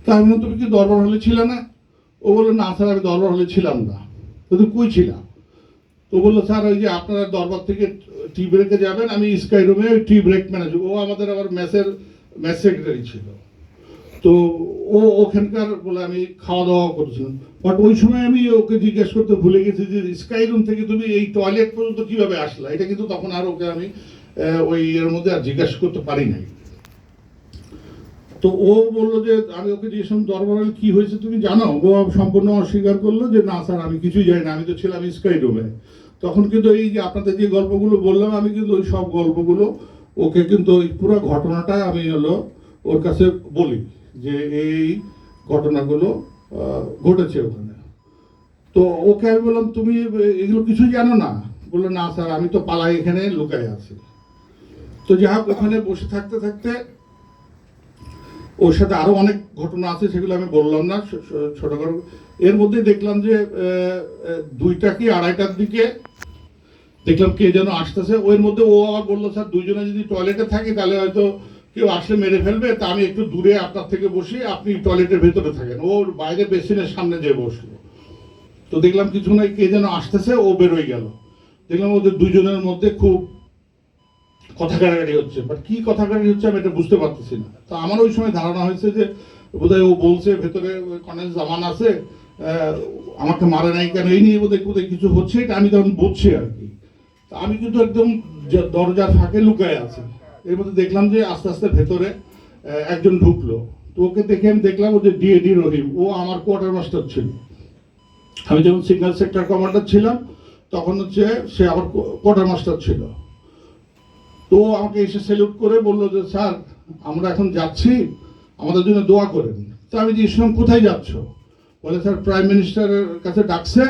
তা আমি তুমি কি দরবার হলে ছিল না? ও বললো না স্যার আমি দরবার হলে ছিলাম না। তো কই ছিলাম? তো বললো স্যার ওই যে আপনারা দরবার থেকে টি ব্রেকে যাবেন, আমি স্কাই রুমে ওই টি ব্রেক ম্যানেজার, ও আমাদের আবার মেস সেক্রেটারি ছিল। তো ও ওখানকার বলে আমি খাওয়া দাওয়া করছিলাম। বাট ওই সময় আমি ওকে জিজ্ঞেস করতে ভুলে গেছি যে স্কাই রুম থেকে তুমি এই টয়লেট পর্যন্ত কিভাবে আসলা। এটা কিন্তু তখন আর ওকে আমি ওই এর মধ্যে আর জিজ্ঞেস করতে পারি নাই। তো ও বললো যে আমি ওকে জিজ্ঞেস করলাম দরবার কি হয়েছে তুমি জানো? ও সম্পূর্ণ অস্বীকার করলো যে না স্যার আমি কিছুই জানি না, আমি তো ছিলাম স্কাই রুমে। তখন কিন্তু এই যে আপনাদের যে গল্পগুলো বললাম, আমি কিন্তু ওই সব গল্পগুলো ওকে কিন্তু ওই পুরো ঘটনাটা আমি ওর কাছে বলি যে এই ঘটনাগুলো ঘটেছে ওখানে। তো ওকে আমি বললাম তুমি এগুলো কিছুই জানো না? বললো না স্যার আমি তো পালাই এখানে লুকায় আছি। তো যাই হোক ওখানে বসে থাকতে থাকতে ওর সাথে আরো অনেক ঘটনা আছে, সেগুলো আমি বললাম না, ছোট করে। এর মধ্যে দেখলাম যে 2টা কি 2:30টার দিকে দেখলাম কে যেন আসতেছে। ওর মধ্যে ও আবার বললো স্যার দুইজনে যদি টয়লেটে থাকি তাহলে হয়তো কেউ আসলে মেরে ফেলবে, তা আমি একটু দূরে আপনার থেকে বসি, আপনি টয়লেটের ভেতরে থাকেন। ওর বাইরে বেসিনের সামনে যেয়ে বসলো। তো দেখলাম কিছু নাই, কে যেন আসতেছে, ও বেরোয় গেল। দেখলাম ওদের দুজনের মধ্যে খুব কথা কাটাকাটি হচ্ছে, বাট কি কথা কাটাকাটি হচ্ছে আমি এটা বুঝতে পারতেছি না। তো আমার ওই সময় ধারণা হয়েছে যে বোধহয় ও বলছে ভেতরে কর্নেল জামান আছে, আমাকে মারে নাই কেন, এই নিয়ে বোধহয় কোথায় কিছু হচ্ছে, এটা আমি তখন বুঝছি আর কি। আমি কিন্তু একদম দরজার ফাঁকে লুকায় আছি। এর মধ্যে দেখলাম যে আস্তে আস্তে ভেতরে একজন ঢুকলো। তো ওকে দেখে আমি দেখলাম ও যে ডিএডি রহিম, ও আমার কোয়ার্টার মাস্টার ছিল। আমি যখন সিগন্যাল সেক্টর কমান্ডার ছিলাম তখন সে আবার কোয়ার্টার মাস্টার ছিল। তো আমাকে এসে স্যালুট করে বললো যে স্যার আমরা এখন যাচ্ছি, আমাদের জন্য দোয়া করেন। তো আমি জিজ্ঞেস কোথায় যাচ্ছ? বলে স্যার প্রাইম মিনিস্টারের কাছে ডাকছে,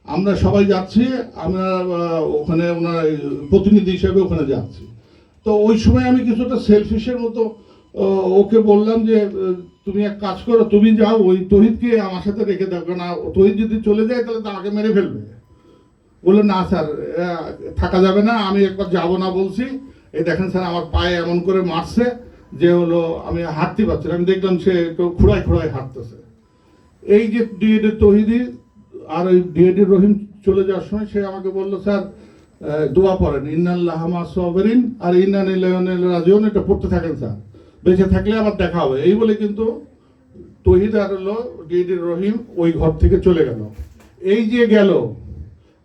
আমরা সবাই যাচ্ছি, আমরা ওখানে ওনার প্রতিনিধি হিসেবে ওখানে যাচ্ছি। তো ওই সময় আমি কিছুটা সেলফিশের মতো ওকে বললাম যে তুমি এক কাজ করো, তুমি যাও ওই তহিদকে আমার সাথে রেখে দাও, কারণ তহিদ যদি চলে যায় তাহলে তো আমাকে মেরে ফেলবে। বললো না স্যার থাকা যাবে না, আমি একবার যাবো না বলছি, এই দেখেন স্যার আমার পায়ে এমন করে মারছে যে আমি হাঁটতে পারছি না। আমি দেখলাম সে একটু খুঁড়ায় খুঁড়ায় হাঁটতেছে। এই যে ডিএডি তহিদি আর ওই ডিএডি রহিম চলে যাওয়ার সময় সে আমাকে বললো স্যার দোয়া পড়েন, ইন্নাল্লাহ মা সাবিরিন আর ইন্না লিল্লাহি ওয়া ইন্না ইলাইহি রাজিউন, এটা পড়তে থাকেন স্যার, বেঁচে থাকলে আবার দেখা হবে। এই বলে কিন্তু তহিদ আর ডিএডি রহিম ওই ঘর থেকে চলে গেল। এই যে গেল,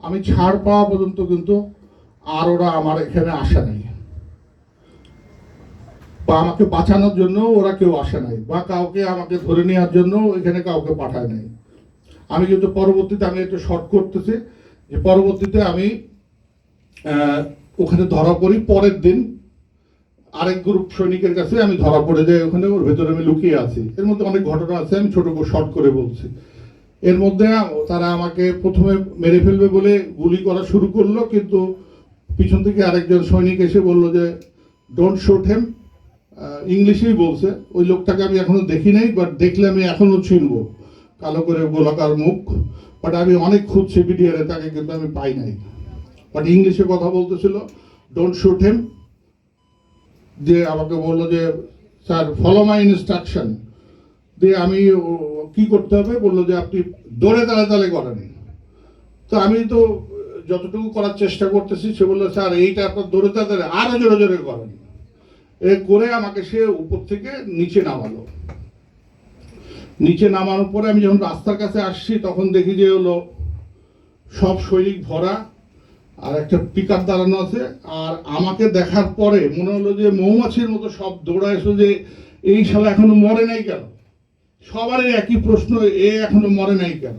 আমি ছাড় পাওয়া পর্যন্ত কিন্তু আর ওরা আমার এখানে আসে নাই, বা আমাকে বাঁচানোর জন্য ওরা কেউ আসে নাই, বা কাউকে আমাকে ধরে নেওয়ার জন্য এখানে কাউকে পাঠায় নাই। আমি কিন্তু পরবর্তীতে আমি একটু শর্ট করতেছি যে পরবর্তীতে আমি ওখানে ধরা পড়ি পরের দিন। আরেক গ্রুপ সৈনিকের কাছে আমি ধরা পড়ে যাই, ওখানে ওর ভেতরে আমি লুকিয়ে আছি। এর মধ্যে অনেক ঘটনা আছে, আমি ছোট করে শর্ট করে বলছি। এর মধ্যে তারা আমাকে প্রথমে মেরে ফেলবে বলে গুলি করা শুরু করলো, কিন্তু পিছন থেকে আরেকজন সৈনিক এসে বললো যে ডোন্ট শুট হিম, ইংলিশেই বলছে। ওই লোকটাকে আমি এখনো দেখি নাই, বাট দেখলে আমি এখনো চিনবো, কালো করে গোলাকার মুখ। বাট আমি অনেক খুঁজছি বিডিআরে, তাকে কিন্তু আমি পাই নাই। বাট ইংলিশে কথা বলতেছিল, ডোন্ট শুট হিম। যে আমাকে বললো যে স্যার ফলো মাই ইনস্ট্রাকশন। দিয়ে আমি কি করতে হবে বললো যে আপনি দৌড়ে তালে করেন। তো আমি তো যতটুকু করার চেষ্টা করতেছি, সে বললো স্যার এইটা আপনার দৌড়ে তালে আরো জোরে জোরে করেন। এ করে আমাকে সে উপর থেকে নিচে নামালো। নিচে নামানোর পরে আমি যখন রাস্তার কাছে আসছি, তখন দেখি যে হলো সব সৈনিক ভরা, আর একটা পিক আপ দাঁড়ানো আছে। আর আমাকে দেখার পরে মনে হলো যে মৌমাছির মতো সব দৌড়ায় এসো, যে এই শালা এখনো মরে নাই কেন। সবারই একই প্রশ্ন, এ এখনো মরে নাই কেন।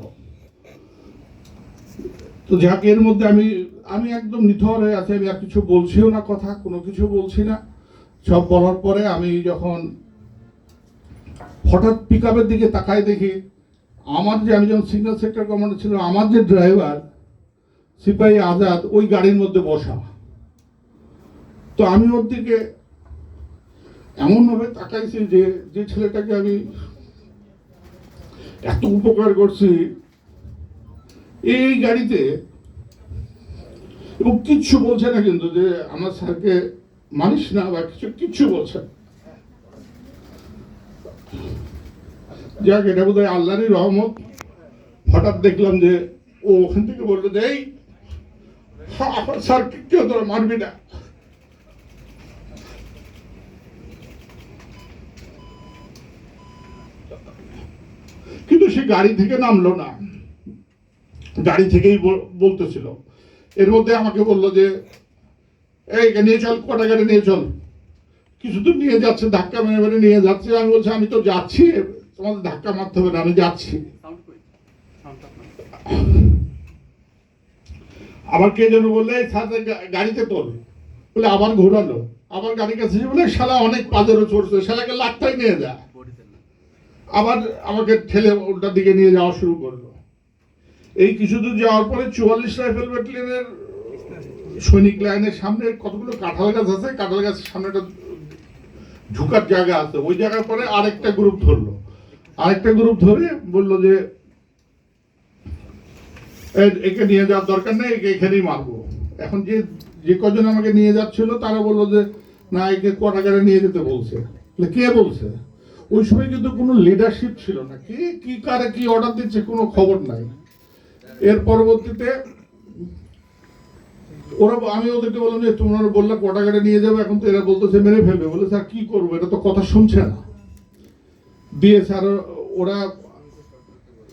তো যাক, এর মধ্যে আমি একদম নিথর হয়ে আছি, আমি আর কিছু বলছিও না, কথা কোনো কিছু বলছি না। সব বলার পরে আমি যখন হঠাৎ পিক আপের দিকে তাকাই, দেখি আমি যখন সিগন্যাল সেক্টর কমান্ডার ছিল, আমার যে ড্রাইভার সিপাহী আজাদ ওই গাড়ির মধ্যে বসা। তো আমি ওর দিকে এমনভাবে তাকাইছি যে ছেলেটাকে আমি এত উপকার করছি এই গাড়িতে, এবং কিচ্ছু বলছে না কিন্তু, যে আমার স্যারকে মানিস না বা কিচ্ছু বলছে। যাক, এটা বোধ হয় আল্লাহরই রহমত। হঠাৎ দেখলাম যে ও ওখান থেকে বললো যে এই আমার স্যার কেউ তোরা মারবি না। কিন্তু সে গাড়ি থেকে নামলো না, গাড়ি থেকেই বলতেছিল। এর মধ্যে আমাকে বললো যে এই নিয়ে চল, কটা গাড়ি নিয়ে চল। কিছু দূর নিয়ে যাচ্ছে, ধাক্কা মেরে মেরে নিয়ে যাচ্ছে। আমি বলছি আমি তো যাচ্ছি, তোমাদের ধাক্কা মারতে হবে না, আমি যাচ্ছি। আবার কে যেন বললে গাড়িতে তোল, বলে আবার ঘোরালো, আবার গাড়ির কাছে বলে শালা অনেক পাজেরও চড়ছে, শালাকে লাখটাই নিয়ে যা। আবার আমাকে ঠেলে ওটার দিকে নিয়ে যাওয়া শুরু করলো। এই কিছু দূর যাওয়ার পরে 44 রাইফেল ব্যাটালিয়নের সৈনিক লাইনের সামনে কতগুলো কাঁঠাল গাছ আছে, কাঁঠাল গাছের সামনে একটা ঝুঁকার জায়গা আছে। ওই জায়গার পরে আরেকটা গ্রুপ ধরলো, আরেকটা গ্রুপ ধরে বললো যে একে নিয়ে যাওয়ার দরকার নেই, একে এখানেই মারবো। এখন যে কজন আমাকে নিয়ে যাচ্ছিল তারা বললো যে না, একে কোয়ার্টারে নিয়ে যেতে বলছে। কে বলছে? ওই সময় কিন্তু কোনো লিডারশিপ ছিল না, কে কি কারে কি অর্ডার দিচ্ছে কোনো খবর নাই। এর পরবর্তীতে আমি ওদেরকে বললাম যে তোমরা বললে কোয়ার্টারে নিয়ে যাবে, এখন তো এরা বলতেছে মেরে ফেলবে। বলে স্যার কি করবো, এটা তো কথা শুনছে না। দিয়ে স্যার ওরা,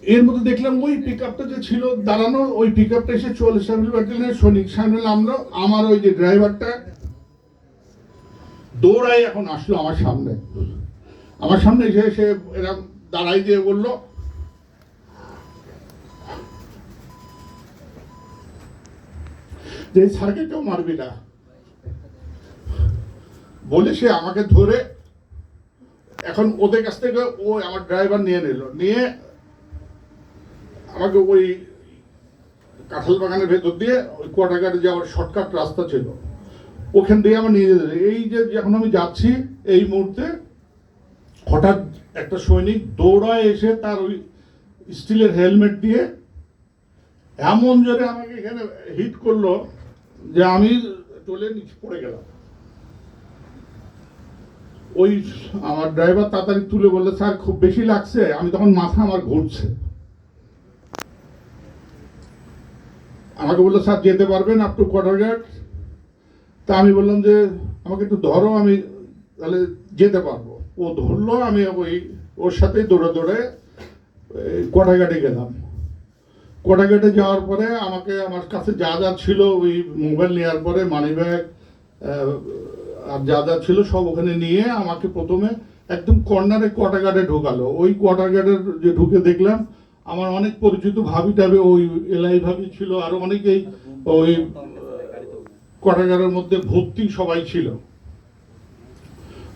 এর মধ্যে দেখলাম ওই পিক আপটা যে ছিল দাঁড়ানো, ওই পিক আপটা এসে 44 রাইফেল ব্যাটালিয়নের সৈনিক সামনে নামলো। আমার ওই যে ড্রাইভারটা দৌড়াই এখন আসলো আমার সামনে এসে এরা দাঁড়াই দিয়ে বললো যে স্যারকে কেউ মারবি না বলে সে আমাকে ধরে, এখন ওদের কাছ থেকে ও আমার ড্রাইভার নিয়ে নিল, নিয়ে আমাকে ওই কাঁঠাল বাগানের ভেতর দিয়ে ওই কোয়ার্টারে যাওয়ার শর্টকাট রাস্তা ছিল, ওখান দিয়ে আমার নিয়ে যেতে। এই যে যখন আমি যাচ্ছি এই মুহূর্তে হঠাৎ একটা সৈনিক দৌড়ায় এসে তার ওই স্টিলের হেলমেট দিয়ে এমন জোরে আমাকে এখানে হিট করলো যে আমি টলে নিচে পড়ে গেলাম। ওই আমার ড্রাইভার তাড়াতাড়ি তুলে বললে স্যার খুব বেশি লাগছে। আমি তখন মাথা আমার ঘুরছে, আমাকে বললো স্যার যেতে পারবেন আপ টু কোয়ার্টার। তা আমি বললাম যে আমাকে একটু ধরো, আমি তাহলে যেতে পারবো। ও ধরলো, আমি ওর সাথেই দৌড়ে কোয়ার্টারে গেলাম। কোয়ার্টারে যাওয়ার পরে আমাকে আমার কাছে যা যা ছিল, ওই মোবাইল নেওয়ার পরে মানি ব্যাগ আর যা ছিল সব ওখানে নিয়ে আমাকে প্রথমে একদম কর্নারে কোয়ার্টারে ঢোকালো। ওই কোয়ার্টারের যে ঢুকে দেখলাম আমার অনেক পরিচিত ভাবি টাবি, ওই এলাই ভাবি ছিল, আরো অনেকেই ওই কোয়ার্টারের মধ্যে ভর্তি সবাই ছিল।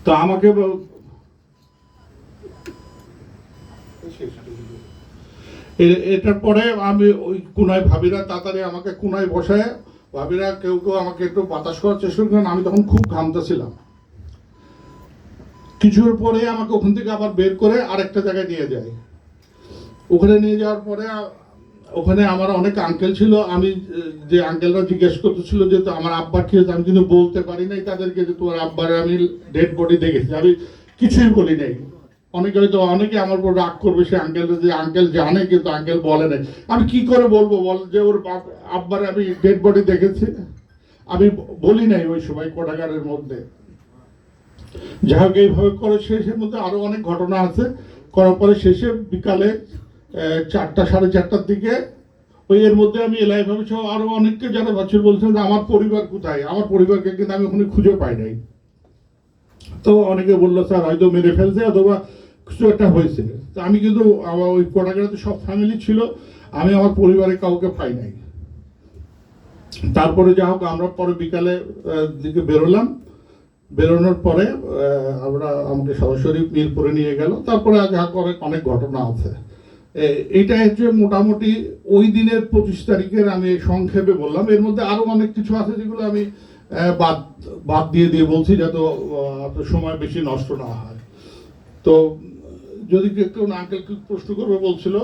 তো আমাকে এটার পরে আমি ওই কোনায় ভাবিরা তাড়াতাড়ি আমাকে কোনায় বসায়, ভাবিরা কেউ কেউ আমাকে একটু বাতাস করার চেষ্টা করেন, আমি তখন খুব ঘামতেছিলাম। কিছুর পরে আমাকে ওখান থেকে আবার বের করে আরেকটা জায়গায় নিয়ে যায়। ওখানে নিয়ে যাওয়ার পরে ওখানে আমার অনেক আঙ্কেল ছিল, আমি যে আঙ্কেলরা জিজ্ঞেস করতেছিল যে তো আমার আব্বার কি হয়েছে, আমি কিন্তু বলতে পারি নাই তাদেরকে যে তোমার আব্বার আমি ডেড বডি দেখেছি, আমি কিছুই বলি নাই। অনেকে আমার উপর রাগ করবে, সে আঙ্কেলরা যে আঙ্কেল জানে কিন্তু আঙ্কেল বলে নাই। আমি কি করে বলবো বল যে ওর আব্বার আমি ডেড বডি দেখেছি, আমি বলি নাই ওই সময় কোটাগারের মধ্যে। যাই হোক এইভাবে করে শেষের মধ্যে আরো অনেক ঘটনা আছে। করার পরে শেষে বিকালে 4টা সাড়ে 4টার দিকে ওই এর মধ্যে আমি এলাইভাবে সহ আরো অনেককে যারা বছর বলছেন যে আমার পরিবার কোথায়, আমার পরিবারকে কিন্তু আমি ওখানে খুঁজে পাই নাই। তো অনেকে বললো স্যার হয়তো মেরে ফেলছে অথবা কিছু একটা হয়েছে। তো আমি কিন্তু আমার ওই কোটাগাড়িতে সব ফ্যামিলি ছিল, আমি আমার পরিবারে কাউকে পাই নাই। তারপরে যা হোক আমরা পরে বিকালে দিকে বেরোলাম, বেরোনোর পরে আমাকে সরাসরি মিরপুরে নিয়ে গেল। তারপরে যা করে অনেক ঘটনা আছে। এইটা হচ্ছে মোটামুটি ওই দিনের 25 তারিখের আমি সংক্ষেপে বললাম। এর মধ্যে আরো অনেক কিছু আছে যেগুলো আমি বাদ দিয়ে বলছি যাতে আপনার সময় বেশি নষ্ট না হয়। তো যদি কেউ আঙ্কেল প্রশ্ন করবে বলছিল।